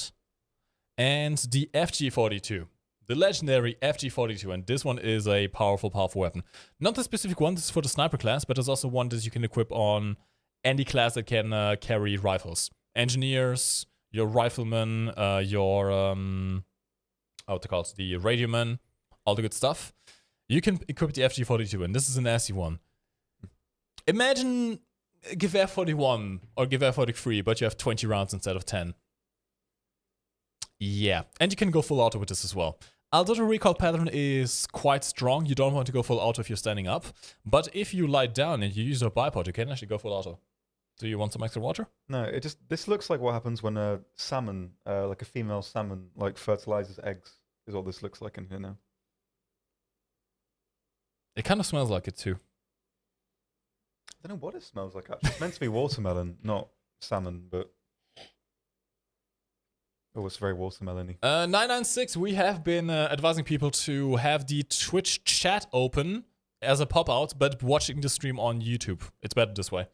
And the FG-42. The legendary FG-42. And this one is a powerful, powerful weapon. Not the specific one. This is for the sniper class. But there's also one that you can equip on any class that can carry rifles. Engineers, your riflemen, your... how to call it? The radiomen. All the good stuff. You can equip the FG-42, and this is a nasty one. Imagine Gewehr 41 or Gewehr 43, but you have 20 rounds instead of 10. Yeah, and you can go full auto with this as well. Although the recoil pattern is quite strong, you don't want to go full auto if you're standing up. But if you lie down and you use your bipod, you can actually go full auto. Do you want some extra water? No, this looks like what happens when a salmon, like a female salmon, like fertilizes eggs. Is what this looks like in here now. It kind of smells like it too. I don't know what it smells like actually. It's meant to be watermelon, not salmon, but... Oh, it's very watermelon-y. 996, we have been advising people to have the Twitch chat open as a pop-out, but watching the stream on YouTube. It's better this way.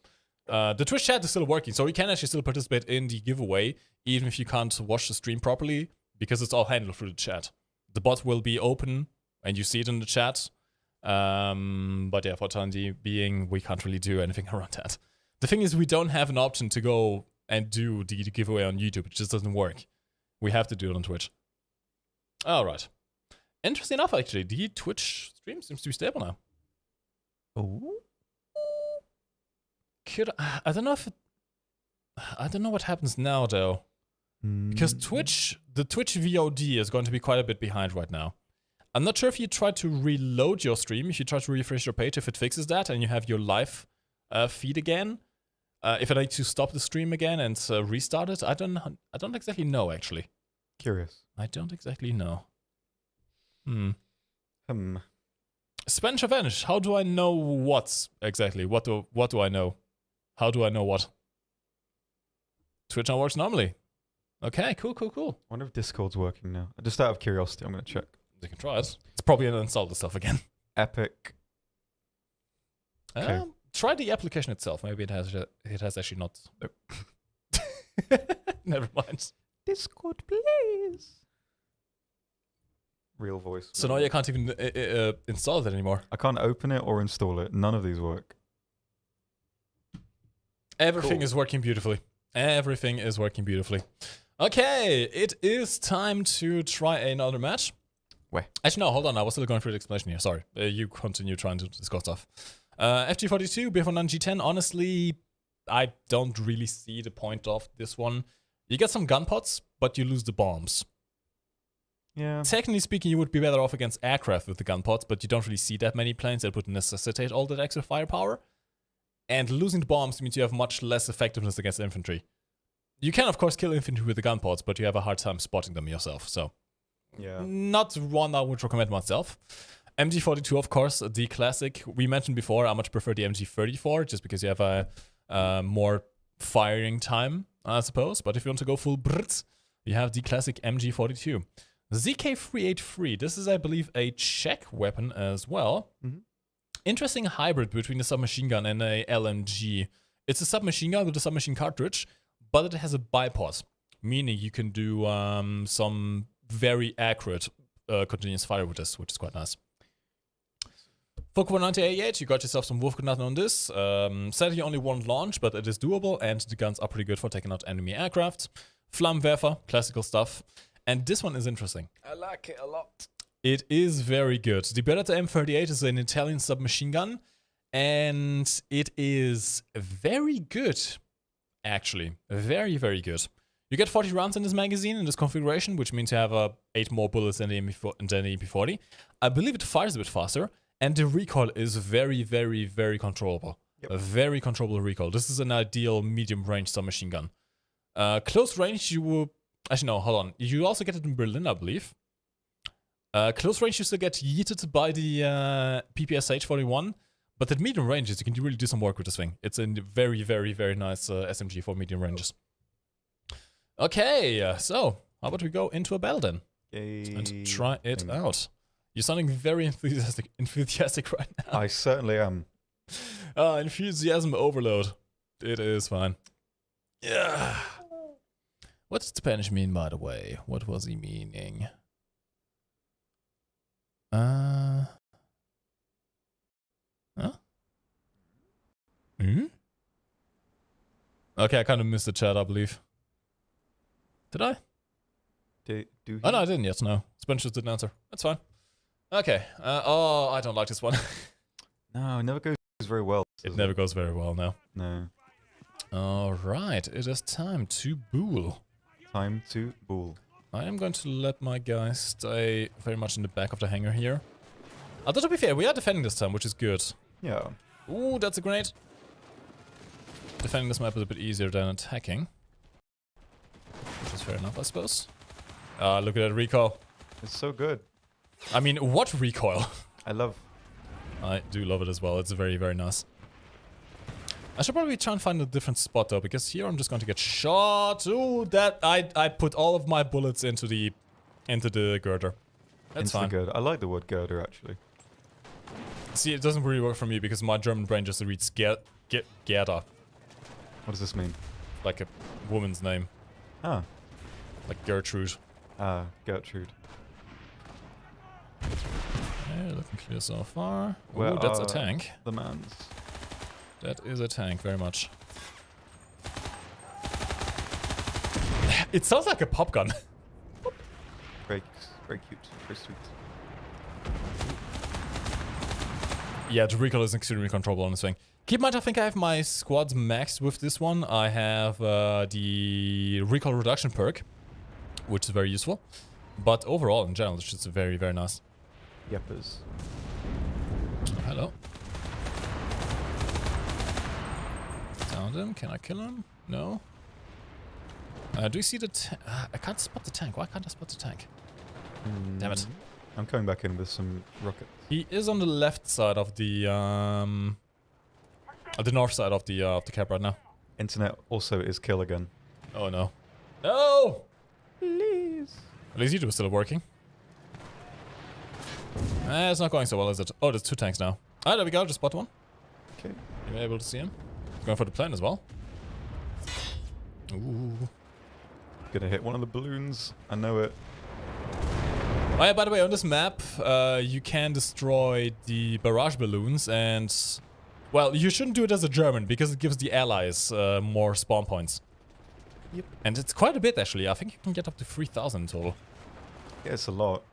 The Twitch chat is still working, so you can actually still participate in the giveaway, even if you can't watch the stream properly, because it's all handled through the chat. The bot will be open, and you see it in the chat. But yeah, for the time being, we can't really do anything around that. The thing is, we don't have an option to go and do the giveaway on YouTube. It just doesn't work. We have to do it on Twitch. Alright. Interesting enough, actually. The Twitch stream seems to be stable now. Oh? I don't know if I don't know what happens now, though. Because the Twitch VOD is going to be quite a bit behind right now. I'm not sure if you try to reload your stream, if you try to refresh your page, if it fixes that and you have your live feed again. If I need to stop the stream again and restart it, I don't exactly know, actually. Curious. I don't exactly know. Spanish advantage. How do I know what exactly? What do I know? How do I know what? Twitch now works normally. Okay, cool. I wonder if Discord's working now. Just out of curiosity, I'm going to check. You can try it. It's probably going to install the stuff again. Epic. Okay. Try the application itself. Maybe it has actually not. Never mind. Discord, please. Real voice. So now you can't even install it anymore. I can't open it or install it. None of these work. Everything is working beautifully. Everything is working beautifully. Okay, it is time to try another match. Where? Actually, no, hold on. I was still going through the explanation here. Sorry. You continue trying to discuss stuff. FG42, B49 G10. Honestly, I don't really see the point of this one. You get some gun pods, but you lose the bombs. Yeah. Technically speaking, you would be better off against aircraft with the gun pods, but you don't really see that many planes that would necessitate all that extra firepower. And losing the bombs means you have much less effectiveness against infantry. You can, of course, kill infantry with the gun pods, but you have a hard time spotting them yourself, so... Yeah. Not one I would recommend myself. MG42, of course, the classic. We mentioned before, I much prefer the MG34, just because you have a more firing time, I suppose. But if you want to go full Brits, you have the classic MG42. ZK383, this is, I believe, a Czech weapon as well. Mm-hmm. Interesting hybrid between a submachine gun and a LMG. It's a submachine gun with a submachine cartridge, but it has a bipod, meaning you can do some very accurate continuous fire with this, which is quite nice. Focus 190 you got yourself some Wolfgranate on this. Sadly, only one launch, but it is doable, and the guns are pretty good for taking out enemy aircraft. Flammenwerfer, classical stuff. And this one is interesting. I like it a lot. It is very good. The Beretta M38 is an Italian submachine gun, and it is very good, actually. Very, very good. You get 40 rounds in this magazine, in this configuration, which means you have 8 more bullets than the MP40. I believe it fires a bit faster, and the recoil is very, very, very controllable. Yep. A very controllable recoil. This is an ideal medium-range submachine gun. Close range, you will... Actually, no, hold on. You also get it in Berlin, I believe. Close range, you still get yeeted by the PPSH-41, but at medium ranges, you can really do some work with this thing. It's a very, very, very nice SMG for medium ranges. Okay, so how about we go into a battle then? Yay. And try it out. You're sounding very enthusiastic right now. I certainly am. Enthusiasm overload. It is fine. Yeah. What did Spanish mean, by the way? What was he meaning? Huh? Hmm? Okay, I kind of missed the chat, I believe. Did I? Oh, no, I didn't yet, no. Spanish just didn't answer. That's fine. Okay. Oh, I don't like this one. No, it never goes very well. It never goes very well, no. No. Alright, it is time to bool. Time to bool. I am going to let my guys stay very much in the back of the hangar here. Although, to be fair, we are defending this time, which is good. Yeah. Ooh, that's a grenade. Defending this map is a bit easier than attacking. Which is fair enough, I suppose. Look at that recoil. It's so good. I mean, what recoil? I do love it as well. It's very, very nice. I should probably try and find a different spot though, because here I'm just going to get shot. Ooh, that I put all of my bullets into the girder. That's fine. Good. I like the word girder actually. See, it doesn't really work for me because my German brain just reads Gerda. What does this mean? Like a woman's name. Ah. Like Gertrude. Ah, Gertrude. Okay, looking clear so far. Where Ooh, that's a tank. The mans. That is a tank, very much. It sounds like a pop gun. Very cute, very sweet. Yeah, the recoil is extremely controllable on this thing. Keep in mind, I think I have my squads maxed with this one. I have the recoil reduction perk, which is very useful. But overall, in general, it's just very, very nice. Yeppers. Oh, hello. Downed him. Can I kill him? No. Do you see the I can't spot the tank. Why can't I spot the tank? Damn it. I'm coming back in with some rockets. He is on the left side of the north side of the cap right now. Internet also is kill again. Oh no. No! Please. At least you two are still working. It's not going so well, is it? Oh, there's 2 tanks now. Ah, there we go, just spot one. Okay. You're able to see him. He's going for the plane as well. Ooh. Gonna hit one of the balloons. I know it. Oh yeah, by the way, on this map, you can destroy the barrage balloons and... Well, you shouldn't do it as a German, because it gives the allies more spawn points. Yep. And it's quite a bit, actually. I think you can get up to 3,000 in total. Yeah, it's a lot.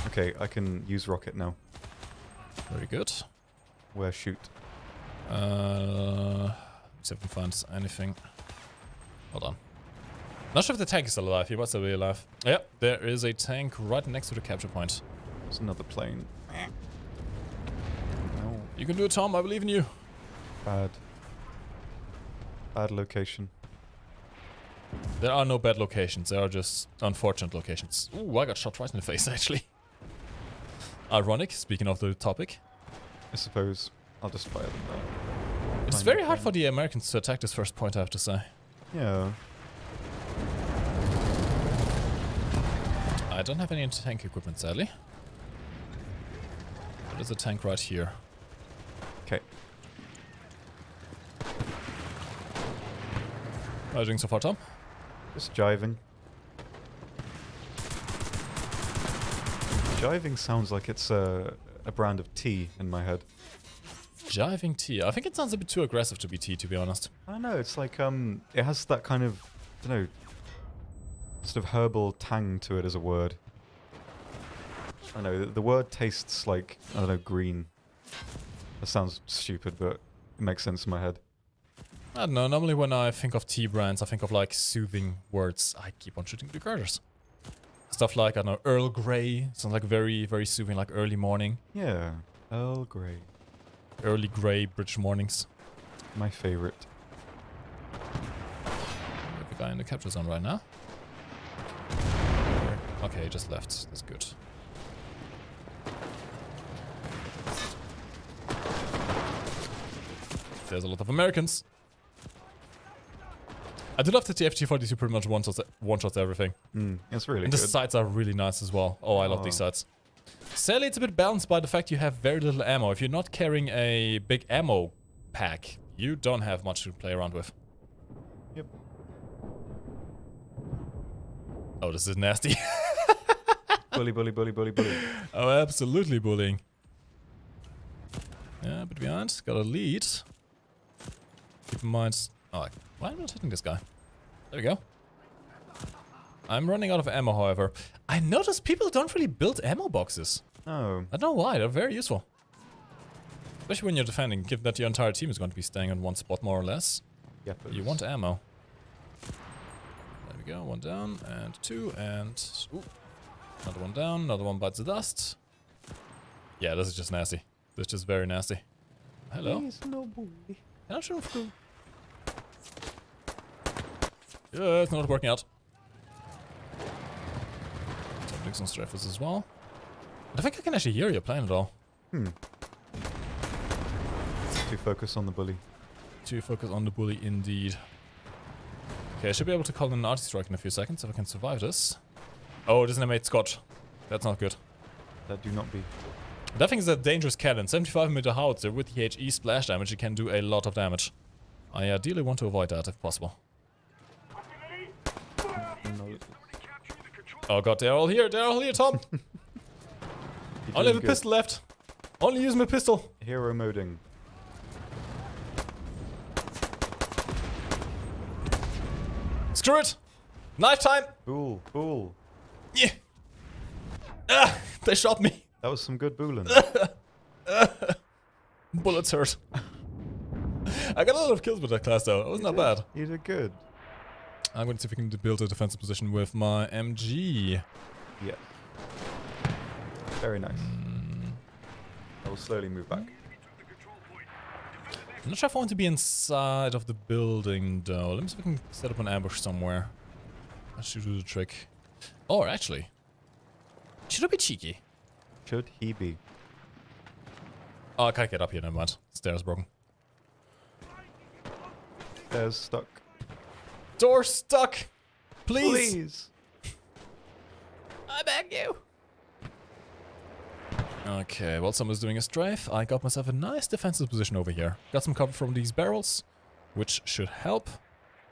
Okay, I can use rocket now. Very good. Where shoot? Let's see if we can find anything. Hold on. Not sure if the tank is still alive. He must still be alive. Yep, there is a tank right next to the capture point. There's another plane. No. You can do it, Tom. I believe in you. Bad. Bad location. There are no bad locations. There are just unfortunate locations. Ooh, I got shot right in the face, actually. Ironic, speaking of the topic. I suppose I'll just fire them down. It's very hard for the Americans to attack this first point, I have to say. Yeah. I don't have any tank equipment, sadly. There's a tank right here. Okay. How are you doing so far, Tom? Just jiving. Jiving sounds like it's a brand of tea in my head. Jiving tea. I think it sounds a bit too aggressive to be tea, to be honest. I don't know, it's like, it has that kind of, I don't know, sort of herbal tang to it as a word. I don't know, the word tastes like, I don't know, green. That sounds stupid, but it makes sense in my head. I don't know, normally when I think of tea brands, I think of like soothing words. I keep on shooting the garters. Stuff like, I don't know, Earl Grey. Sounds like very, very soothing, like early morning. Yeah, Earl Grey. Early grey British mornings. My favorite. We have a guy in the capture zone right now. Okay, he just left. That's good. There's a lot of Americans. I do love that the FG-42 pretty much one-shots everything. It's really and good. the sights are really nice as well. Oh, I love these sights. Sadly, it's a bit balanced by the fact you have very little ammo. If you're not carrying a big ammo pack, you don't have much to play around with. Yep. Oh, this is nasty. Bully, bully, bully, bully, bully. Oh, absolutely bullying. Yeah, but behind, got a lead. Keep in mind... Oh, why am I not hitting this guy? There we go. I'm running out of ammo, however. I noticed people don't really build ammo boxes. Oh. I don't know why, they're very useful. Especially when you're defending, given that your entire team is going to be staying in one spot more or less. Yep. You want ammo. There we go, one down, and two, and... Ooh. Another one down, another one bites the dust. Yeah, this is just nasty. This is just very nasty. Hello? Please, no boy. Can I shoot him through? Yeah, it's not working out. Doing some strafers as well. I think I can actually hear your plane at all. To focus on the bully. To focus on the bully, indeed. Okay, I should be able to call in an arty strike in a few seconds if I can survive this. Oh, it is an M8 Scotch. That's not good. That do not be. That thing is a dangerous cannon. 75mm howitzer with the HE splash damage. It can do a lot of damage. I ideally want to avoid that if possible. Oh god, they're all here. They're all here, Tom. Only have a pistol left. Only use my pistol. Hero moding. Screw it. Knife time. Bool, bool. Yeah. Ah, they shot me. That was some good booling. Bullets hurt. I got a lot of kills with that class though. It was not bad. You did good. I'm going to see if we can build a defensive position with my MG. Yeah. Very nice. I will slowly move back. I'm not sure if I want to be inside of the building though. Let me see if we can set up an ambush somewhere. That should do the trick. Or actually, Should I be cheeky? Should he be? Oh, I can't get up here, never mind. Stairs broken. There's stuck. Door stuck! Please! Please! I beg you! Okay, while someone's doing a strafe, I got myself a nice defensive position over here. Got some cover from these barrels, which should help.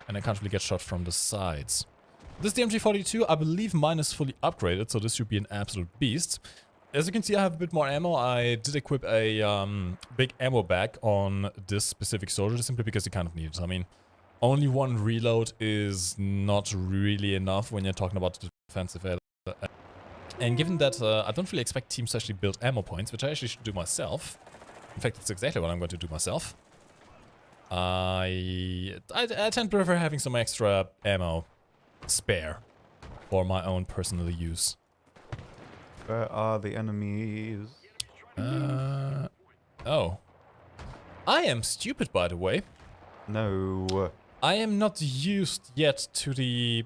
And I can't really get shot from the sides. This DMG-42, I believe mine is fully upgraded, so this should be an absolute beast. As you can see, I have a bit more ammo. I did equip a big ammo bag on this specific soldier, simply because you kind of need it. I mean, only one reload is not really enough when you're talking about the defensive area. And given that I don't really expect teams to actually build ammo points, which I actually should do myself. In fact, that's exactly what I'm going to do myself. I tend to prefer having some extra ammo spare for my own personal use. Where are the enemies? Oh. I am stupid, by the way. No. I am not used yet to the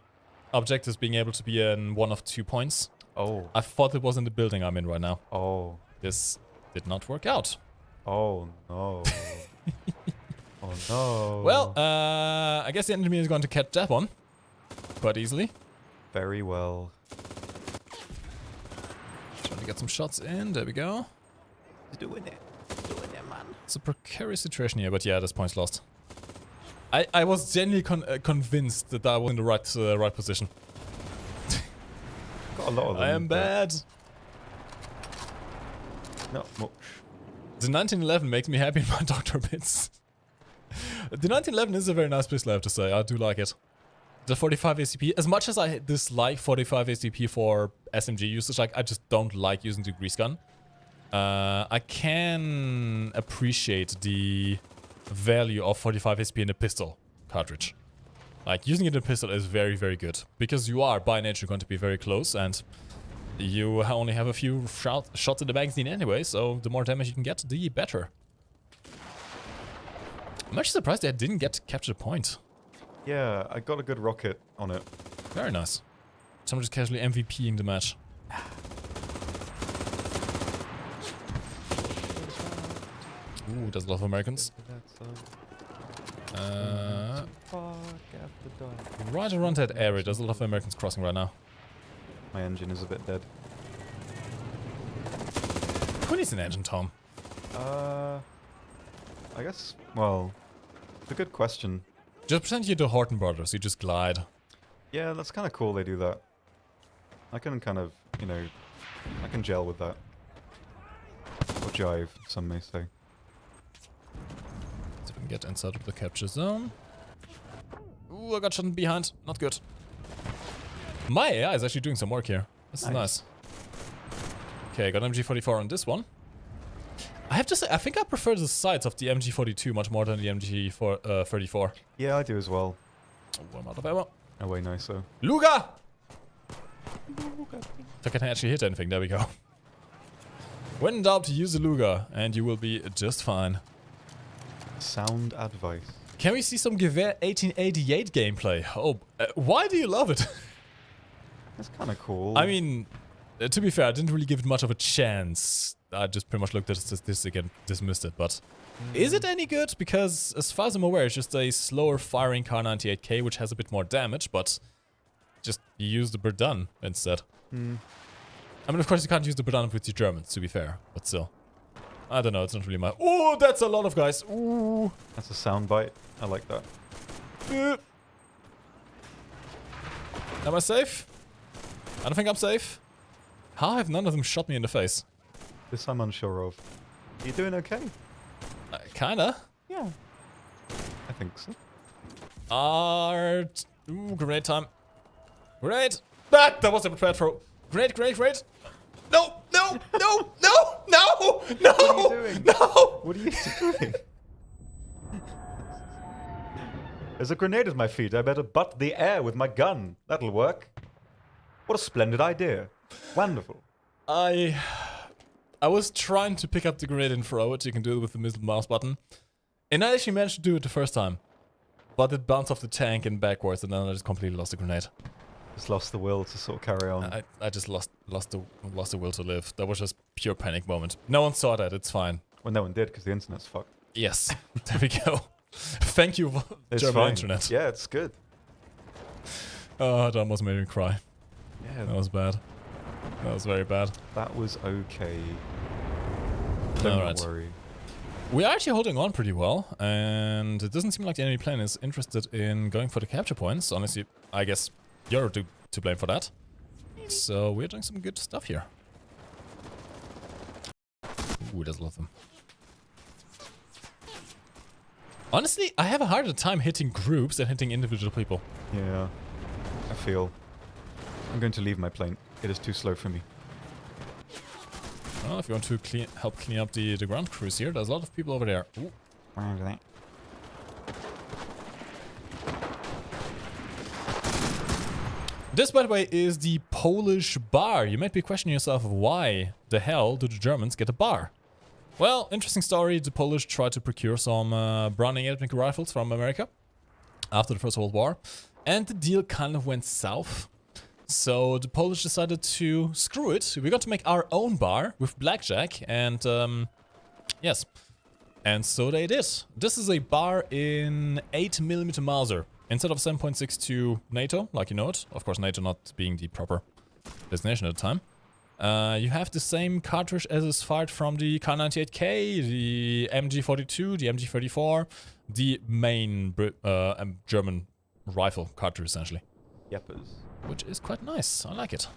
objectives being able to be in one of 2 points. Oh. I thought it was in the building I'm in right now. Oh. This did not work out. Oh no. Oh no. Well, I guess the enemy is going to catch that one quite easily. Very well. Trying to get some shots in. There we go. Doing it. Doing it, man. It's a precarious situation here, but yeah, this point's lost. I was genuinely convinced that I was in the right position. Got a lot of them. I am bad. Not much. The 1911 makes me happy in my doctor bits. The 1911 is a very nice pistol, I have to say. I do like it. The 45 ACP, as much as I dislike 45 ACP for SMG usage, like I just don't like using the grease gun. I can appreciate the value of 45 ACP in a pistol cartridge. Like, using it in a pistol is very, very good. Because you are, by nature, going to be very close, and you only have a few shots in the magazine anyway, so the more damage you can get, the better. I'm actually surprised I didn't get to capture the point. Yeah, I got a good rocket on it. Very nice. Someone just casually MVPing the match. Ooh, there's a lot of Americans. Right around that area, there's a lot of Americans crossing right now. My engine is a bit dead. Who needs an engine, Tom? I guess, well, it's a good question. Just pretend you're the Horton brothers, you just glide. Yeah, that's kind of cool they do that. I can kind of, you know, I can gel with that. Or jive, some may say. So we can get inside of the capture zone. Ooh, I got shot behind. Not good. My AI is actually doing some work here. This is nice. Okay, got MG44 on this one. I have to say, I think I prefer the sights of the MG42 much more than the MG34. Yeah, I do as well. Oh, I'm out of ammo. Oh, way nicer. Luga! If I can actually hit anything, there we go. When in doubt, use a Luga, and you will be just fine. Sound advice. Can we see some Gewehr 1888 gameplay? Oh, why do you love it? That's kind of cool. I mean, to be fair, I didn't really give it much of a chance. I just pretty much looked at the statistic and dismissed it, but... Is it any good? Because, as far as I'm aware, it's just a slower firing Kar98K, which has a bit more damage, but... Just use the Verdun instead. I mean, of course, you can't use the Verdun with the Germans, to be fair, but still. I don't know, it's not really my... Oh, that's a lot of guys! Ooh! That's a sound bite. I like that. Am I safe? I don't think I'm safe. How have none of them shot me in the face? This I'm unsure of. Are you doing okay? Kinda. Yeah. I think so. Art. Ooh, grenade time. Great. That was a bad throw. Great, great, great. No, no, no, no, no, no. What are you doing? No. What are you doing? There's a grenade at my feet. I better butt the air with my gun. That'll work. What a splendid idea. Wonderful. I was trying to pick up the grenade and throw it. You can do it with the middle mouse button. And I actually managed to do it the first time. But it bounced off the tank and backwards, and then I just completely lost the grenade. Just lost the will to sort of carry on. I just lost the will to live. That was just pure panic moment. No one saw that. It's fine. Well, no one did because the internet's fucked. Yes. There we go. Thank you, German internet. Yeah, it's good. Oh, that almost made me cry. Yeah, That was bad. That was very bad. that was okay. Don't Alright. worry. We are actually holding on pretty well, and it doesn't seem like the enemy plane is interested in going for the capture points. Honestly, I guess you're to blame for that. So we're doing some good stuff here. Ooh, there's a lot of them. Honestly, I have a harder time hitting groups than hitting individual people. Yeah, I feel. I'm going to leave my plane. It is too slow for me. Well, if you want to help clean up the ground crews here, there's a lot of people over there. Ooh. This, by the way, is the Polish bar. You might be questioning yourself, why the hell do the Germans get a bar? Well, interesting story. The Polish tried to procure some Browning air-defense rifles from America after the First World War, and the deal kind of went south. So the Polish decided to screw it. We got to make our own bar with blackjack, and yes, and so they did. This is a bar in 8mm Mauser instead of 7.62 NATO, like you know it. Of course, NATO not being the proper destination at the time. You have the same cartridge as is fired from the Kar98K, the MG42, the MG34, the main German rifle cartridge, essentially. Yeppers. Which is quite nice. I like it.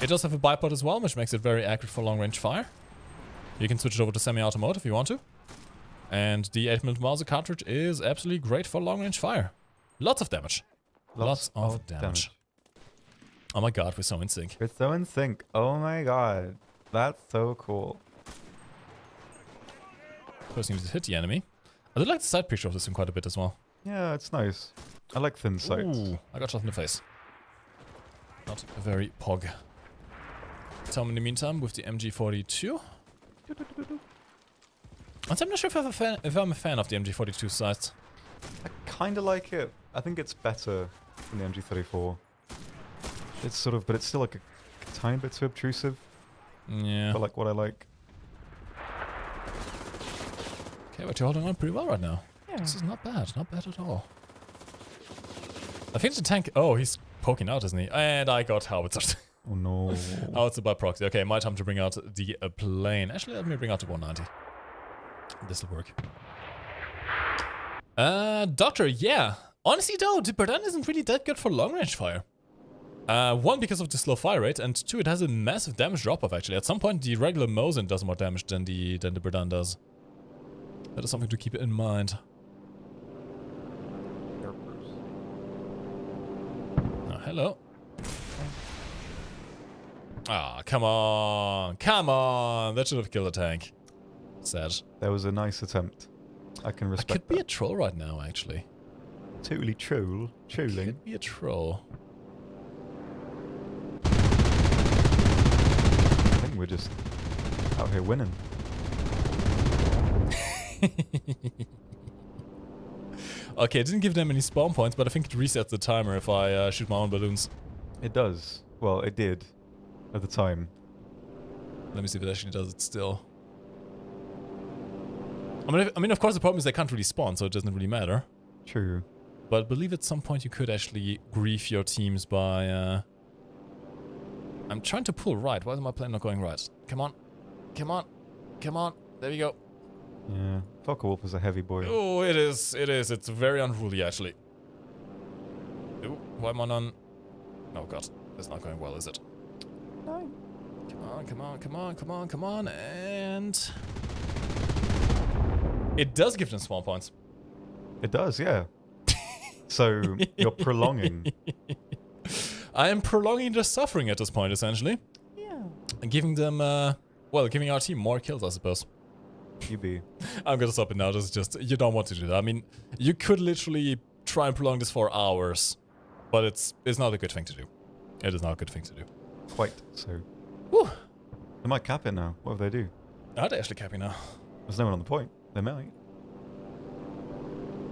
It does have a bipod as well, which makes it very accurate for long-range fire. You can switch it over to semi-automatic if you want to. And the 8mm Mauser cartridge is absolutely great for long-range fire. Lots of damage. Lots of damage. Oh my god, we're so in sync. We're so in sync. Oh my god. That's so cool. First you need to hit the enemy. I do like the side picture of this one quite a bit as well. Yeah, it's nice. I like thin sights. Ooh, I got shot in the face. Not very pog. Tell me in the meantime with the MG42. I'm not sure if I'm a fan of the MG42 sights. I kind of like it. I think it's better than the MG34. It's sort of, but it's still like a tiny bit too obtrusive. Yeah. But like what I like. Okay, but you're holding on pretty well right now. Yeah. This is not bad. Not bad at all. I think the tank... Oh, he's poking out, isn't he? And I got howitzers. Oh no. Howitzer by proxy. Okay, my time to bring out the plane. Actually, let me bring out the 190. This'll work. Doctor, yeah. Honestly though, the Berdan isn't really that good for long-range fire. One, because of the slow fire rate, and two, it has a massive damage drop-off actually. At some point, the regular Mosin does more damage than the Berdan does. That is something to keep in mind. Oh, hello. Ah, come on. Come on. That should have killed the tank. Sad. That was a nice attempt. I can respect I could be a troll right now, actually. Totally trolling. Could be a troll. I think we're just out here winning. Okay, it didn't give them any spawn points, but I think it resets the timer if I shoot my own balloons. It does. Well, it did at the time. Let me see if it actually does it still. I mean, of course, the problem is they can't really spawn, so it doesn't really matter. True. But I believe at some point you could actually grief your teams by... I'm trying to pull right. Why is my plane not going right? Come on. Come on. Come on. There we go. Yeah. Focke-Wulf is a heavy boy. Oh, it is. It is. It's very unruly, actually. Ooh, why am I on... Oh, God. That's not going well, is it? No. Come on, come on, come on, come on, come on, and... It does give them spawn points. It does, yeah. So, you're prolonging. I am prolonging their suffering at this point, essentially. Yeah. And giving them, well, giving our team more kills, I suppose. You be. I'm gonna stop it now. This is just... You don't want to do that. I mean, you could literally try and prolong this for hours. But it's not a good thing to do. It is not a good thing to do. Quite so. Whew. They might cap it now. What if they do? Are they actually capping now? There's no one on the point. They might.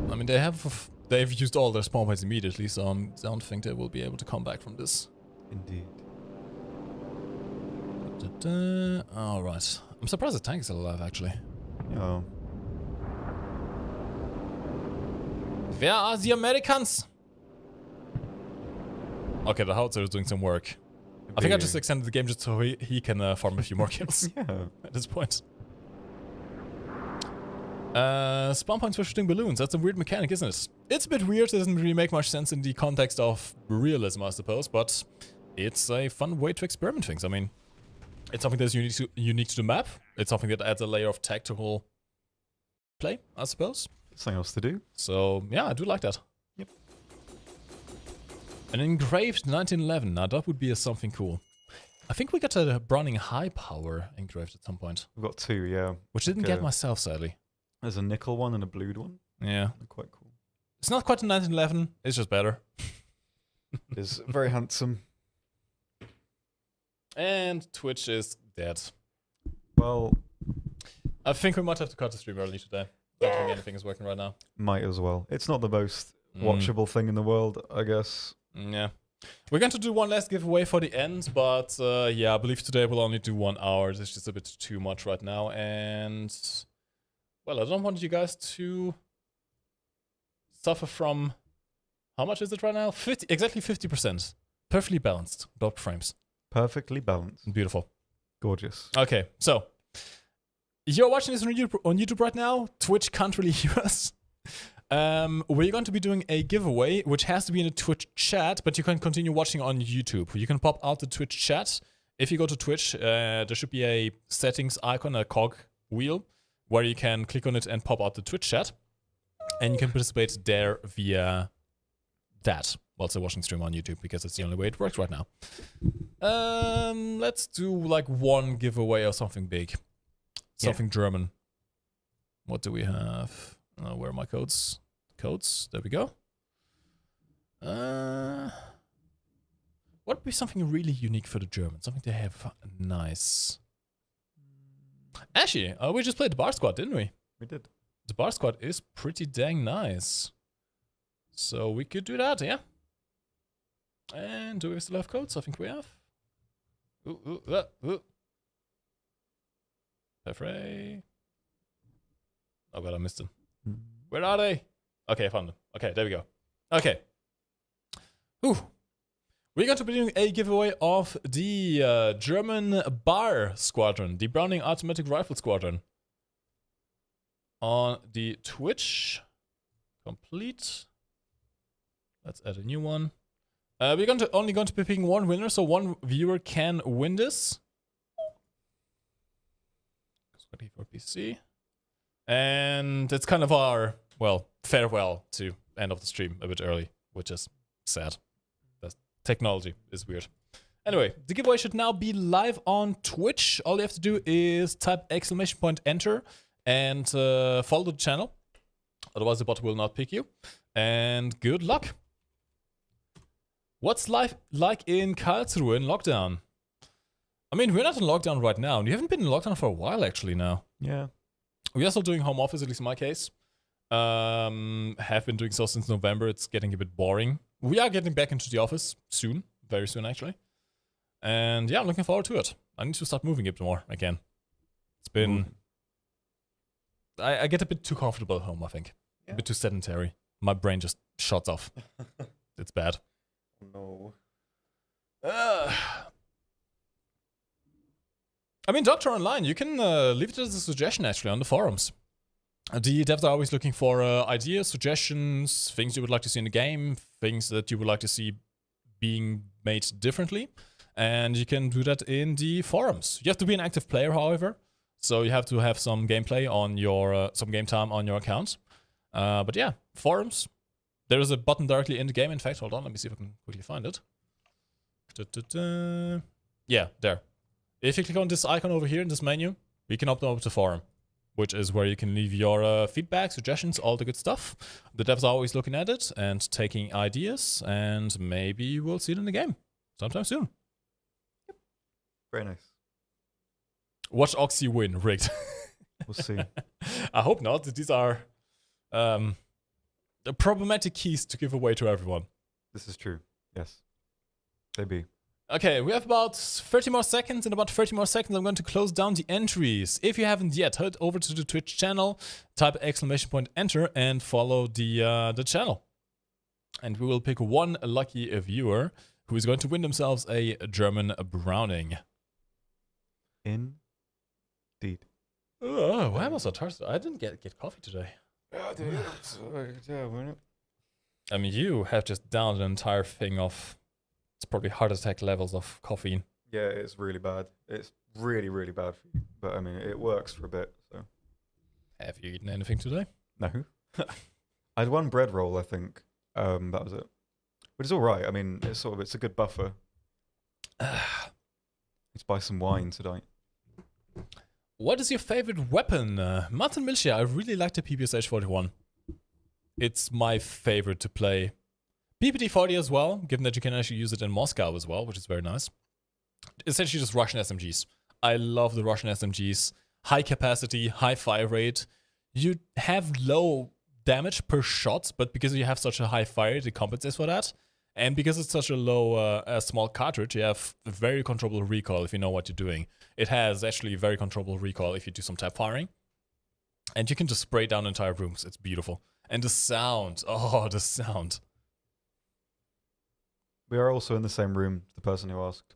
I mean, they have they've used all their spawn points immediately, so I don't think they will be able to come back from this. Indeed. Alright. I'm surprised the tank is still alive, actually. Oh. Where are the Americans? Okay, the Howitzer is doing some work. I think I just extended the game just so he can farm a few more kills. Yeah. At this point. Spawn points for shooting balloons. That's a weird mechanic, isn't it? It's a bit weird. It doesn't really make much sense in the context of realism, I suppose, but it's a fun way to experiment things. I mean, it's something that's unique to the map. It's something that adds a layer of tactical play, I suppose. Something else to do. So, yeah, I do like that. Yep. An engraved 1911. Now, that would be something cool. I think we got a Browning high power engraved at some point. We've got 2, yeah. Which didn't get myself, sadly. There's a nickel one and a blued one. Yeah. They're quite cool. It's not quite a 1911. It's just better. It is very handsome. And Twitch is dead. Well, I think we might have to cut the stream early today. I don't think anything is working right now. might as well. It's not the most watchable thing in the world, I guess. Yeah. We're going to do one last giveaway for the end, but yeah, I believe today we'll only do 1 hour. It's just a bit too much right now. And, well, I don't want you guys to suffer from, how much is it right now? Exactly 50%. Perfectly balanced. Dot frames. Perfectly balanced. Beautiful. Gorgeous. Okay, so you're watching this on YouTube right now. Twitch can't really hear us. We're going to be doing a giveaway, which has to be in a Twitch chat, but you can continue watching on YouTube. You can pop out the Twitch chat. If you go to Twitch, there should be a settings icon, a cog wheel, where you can click on it and pop out the Twitch chat. And you can participate there via that whilst you're watching stream on YouTube, because it's the only way it works right now. Let's do like one giveaway or something big. Something German. What do we have? Where are my codes? Codes. There we go. What would be something really unique for the Germans? Something they have nice. Actually, we just played the Bar Squad, didn't we? We did. The Bar Squad is pretty dang nice. So we could do that, yeah. And do we still have codes? I think we have. Perfrey. Oh god, I missed them. Where are they? Okay, I found them. Okay, there we go. Okay. Ooh. We're going to be doing a giveaway of the German Bar Squadron, the Browning Automatic Rifle Squadron. On the Twitch. Complete. Let's add a new one. We're only going to be picking one winner, so one viewer can win this. Ready for PC. And it's kind of our, well, farewell to end of the stream a bit early, which is sad. The technology is weird. Anyway, the giveaway should now be live on Twitch. All you have to do is type !enter and follow the channel. Otherwise, the bot will not pick you. And good luck. What's life like in Karlsruhe in lockdown? I mean, we're not in lockdown right now. You haven't been in lockdown for a while, actually, now. Yeah. We are still doing home office, at least in my case. Have been doing so since November. It's getting a bit boring. We are getting back into the office soon. Very soon, actually. And yeah, I'm looking forward to it. I need to start moving a bit more again. It's been... I get a bit too comfortable at home, I think. Yeah. A bit too sedentary. My brain just shuts off. It's bad. No. I mean, Doctor Online, you can leave it as a suggestion, actually, on the forums. The devs are always looking for ideas, suggestions, things you would like to see in the game, things that you would like to see being made differently. And you can do that in the forums. You have to be an active player, however. So you have to have some gameplay on your, some game time on your account. But yeah, forums. There is a button directly in the game. In fact, hold on, let me see if I can quickly find it. Yeah, there. If you click on this icon over here in this menu, you can open up the forum, which is where you can leave your feedback, suggestions, all the good stuff. The devs are always looking at it and taking ideas, and maybe we'll see it in the game sometime soon. Yep. Very nice. Watch Oxy win, rigged. We'll see. I hope not. These are the problematic keys to give away to everyone. This is true. Yes. They be. Okay, we have about 30 more seconds. In about 30 more seconds, I'm going to close down the entries. If you haven't yet, head over to the Twitch channel, type !enter, and follow the channel. And we will pick one lucky viewer who is going to win themselves a German Browning. Indeed. Oh, why am I so thirsty? I didn't get coffee today. I mean, you have just downed an entire thing of... It's probably heart attack levels of caffeine. Yeah, it's really bad. It's really, really bad for you. But I mean, it works for a bit. So. Have you eaten anything today? No. I had one bread roll, I think. That was it. But it's all right. I mean, it's a good buffer. Let's buy some wine tonight. What is your favorite weapon? Martin Milcher, I really like the PPSH-41. It's my favorite to play. PPD-40 as well, given that you can actually use it in Moscow as well, which is very nice. Essentially just Russian SMGs. I love the Russian SMGs. High capacity, high fire rate. You have low damage per shot, but because you have such a high fire rate, it compensates for that. And because it's such a low, small cartridge, you have very controllable recoil if you know what you're doing. It has actually very controllable recoil if you do some tap firing. And you can just spray down entire rooms. It's beautiful. And the sound. Oh, the sound. We are also in the same room, the person who asked.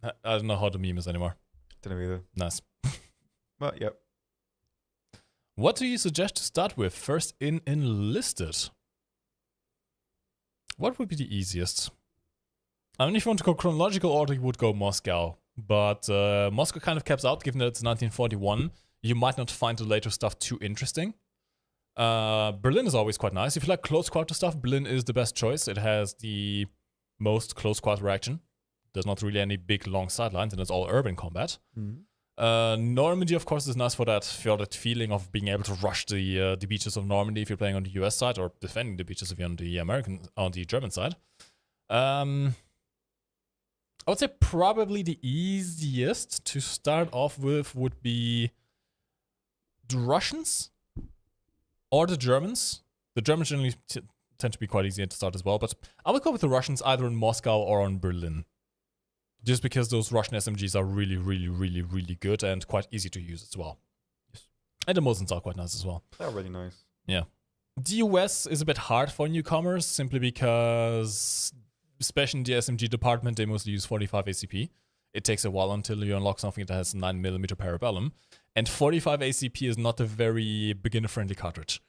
I don't know how the meme is anymore. Don't know either. Nice. But, yep. What do you suggest to start with first in Enlisted? What would be the easiest? I mean, if you want to go chronological order, you would go Moscow. But Moscow kind of caps out, given that it's 1941. You might not find the later stuff too interesting. Berlin is always quite nice. If you like close quarter stuff, Berlin is the best choice. It has the most close quarter action. There's not really any big long sidelines, and it's all urban combat. Mm-hmm. Normandy, of course, is nice for that feeling of being able to rush the beaches of Normandy if you're playing on the US side, or defending the beaches if you're on the German side. I would say probably the easiest to start off with would be the Russians. Or the Germans. The Germans generally tend to be quite easy to start as well, but I would go with the Russians either in Moscow or in Berlin. Just because those Russian SMGs are really, really, really, really good and quite easy to use as well. Yes. And the Mosins are quite nice as well. They're really nice. Yeah. The US is a bit hard for newcomers simply because, especially in the SMG department, they mostly use 45 ACP. It takes a while until you unlock something that has 9mm Parabellum. And 45 ACP is not a very beginner-friendly cartridge.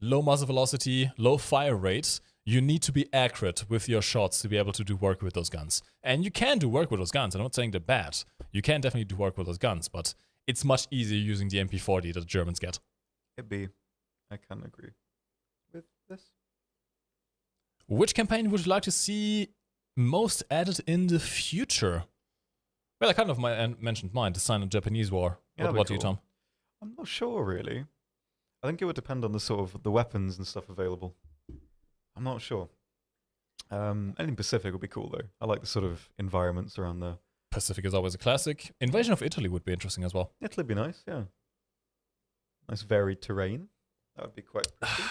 Low muzzle velocity, low fire rate. You need to be accurate with your shots to be able to do work with those guns. And you can do work with those guns. I'm not saying they're bad. You can definitely do work with those guns, but it's much easier using the MP40 that the Germans get. It be. I can agree with this. Which campaign would you like to see most added in the future? Well, I kind of mentioned mine, the Sino-Japanese War. Yeah, what do you, Tom? I'm not sure, really. I think it would depend on the sort of the weapons and stuff available. I'm not sure. Anything Pacific would be cool, though. I like the sort of environments around there. Pacific is always a classic. Invasion of Italy would be interesting as well. Italy would be nice, yeah. Nice varied terrain. That would be quite pretty.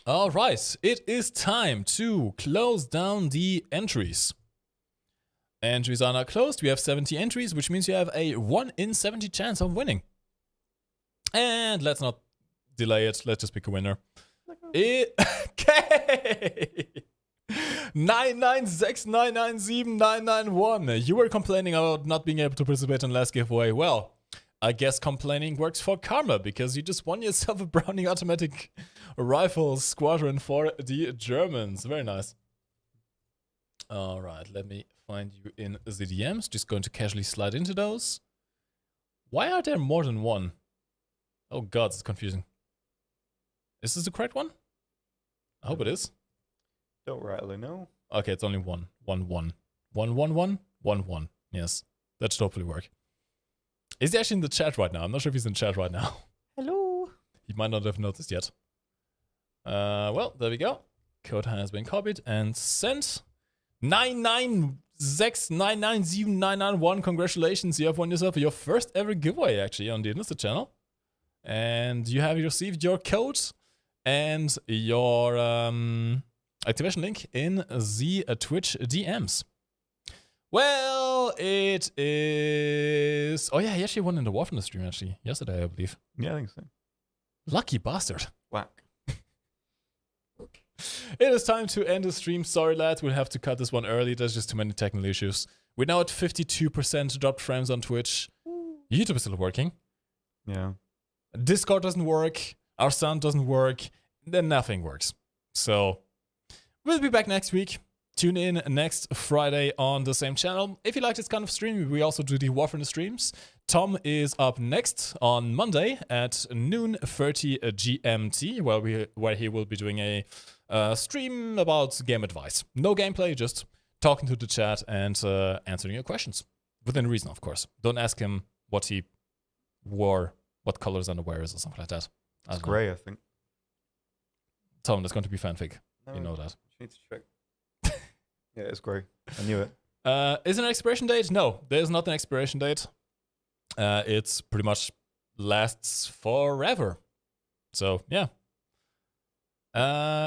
All right, it is time to close down the entries. Entries are now closed. We have 70 entries, which means you have a 1 in 70 chance of winning. And let's not delay it. Let's just pick a winner. Okay. 996997991. You were complaining about not being able to participate in last giveaway. Well, I guess complaining works for karma because you just won yourself a Browning automatic rifle squadron for the Germans. Very nice. All right, let me find you in the DMs. Just going to casually slide into those. Why are there more than one? Oh god, it's confusing. Is this the correct one? I hope it is. Don't rightly know. Okay, it's only one. 1 1. 1 1 1 1 1. Yes, that should hopefully work. Is he actually in the chat right now? I'm not sure if he's in chat right now. Hello. He might not have noticed yet. Well, there we go. Code has been copied and sent. 996997991. 6997991. Congratulations, you have won yourself your first ever giveaway actually on the Enlisted channel. And you have received your code and your activation link in the Twitch DMs. Well, it is... Oh yeah, he actually won in the Warfare stream actually, yesterday I believe. Yeah, I think so. Lucky bastard. Whack. It is time to end the stream. Sorry, lads. We'll have to cut this one early. There's just too many technical issues. We're now at 52% dropped frames on Twitch. YouTube is still working. Yeah. Discord doesn't work. Our sound doesn't work. Then nothing works. So we'll be back next week. Tune in next Friday on the same channel. If you like this kind of stream, we also do the Warfare streams. Tom is up next on Monday at noon 30 GMT, where he will be doing a stream about game advice. No gameplay, just talking to the chat and answering your questions. Within reason, of course. Don't ask him what he wore, what colors underwear is or something like that. It's grey, I think. Tom, that's going to be fanfic. No, you know that. You need to check. Yeah, it's grey. I knew it. Is there an expiration date? No, there's not an expiration date. It's pretty much lasts forever. So, yeah.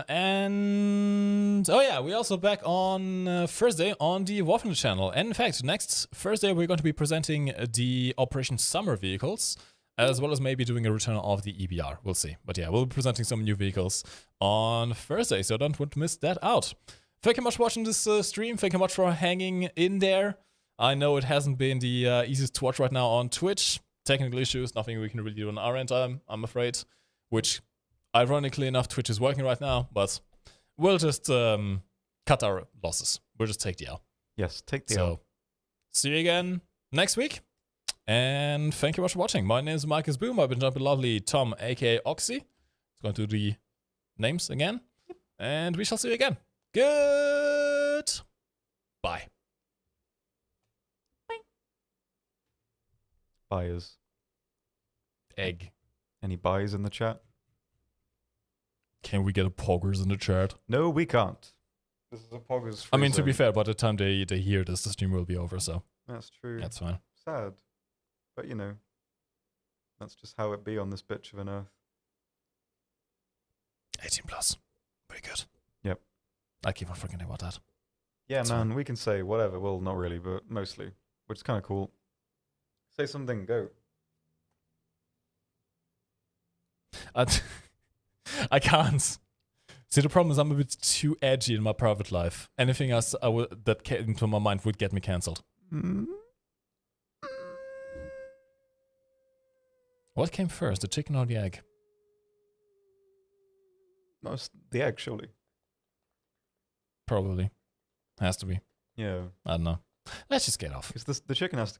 And oh yeah, we're also back on Thursday on the Warfare channel. And in fact, next Thursday we're going to be presenting the Operation Summer vehicles, as well as maybe doing a return of the EBR. We'll see. But yeah, we'll be presenting some new vehicles on Thursday, so don't want to miss that out. Thank you much for watching this stream. Thank you much for hanging in there. I know it hasn't been the easiest to watch right now on Twitch. Technical issues, nothing we can really do on our end, I'm afraid. Which, ironically enough, Twitch is working right now, but we'll just cut our losses. We'll just take the L. Yes, take the So, L. see you again next week. And thank you much for watching. My name is Marcus Boom. I've been jumping lovely Tom, aka Oxy. Let's go to the names again. And we shall see you again. Good. Bye. Buyers. Egg. Any buyers in the chat? Can we get a poggers in the chat? No, we can't. This is a poggers. I mean, to be fair, by the time they hear this, the stream will be over, so. That's true. That's fine. Sad. But, you know, that's just how it be on this bitch of an earth. 18 plus. Very good. Yep. I keep on forgetting about that. Yeah, That's man, fine. we can say whatever. Well, not really, but mostly. Which is kind of cool. Say something, go. I can't. See, the problem is I'm a bit too edgy in my private life. Anything else that came into my mind would get me cancelled. What came first, the chicken or the egg? No, it's the egg, surely. Probably. Has to be. Yeah. I don't know. Let's just get off. Because the chicken has to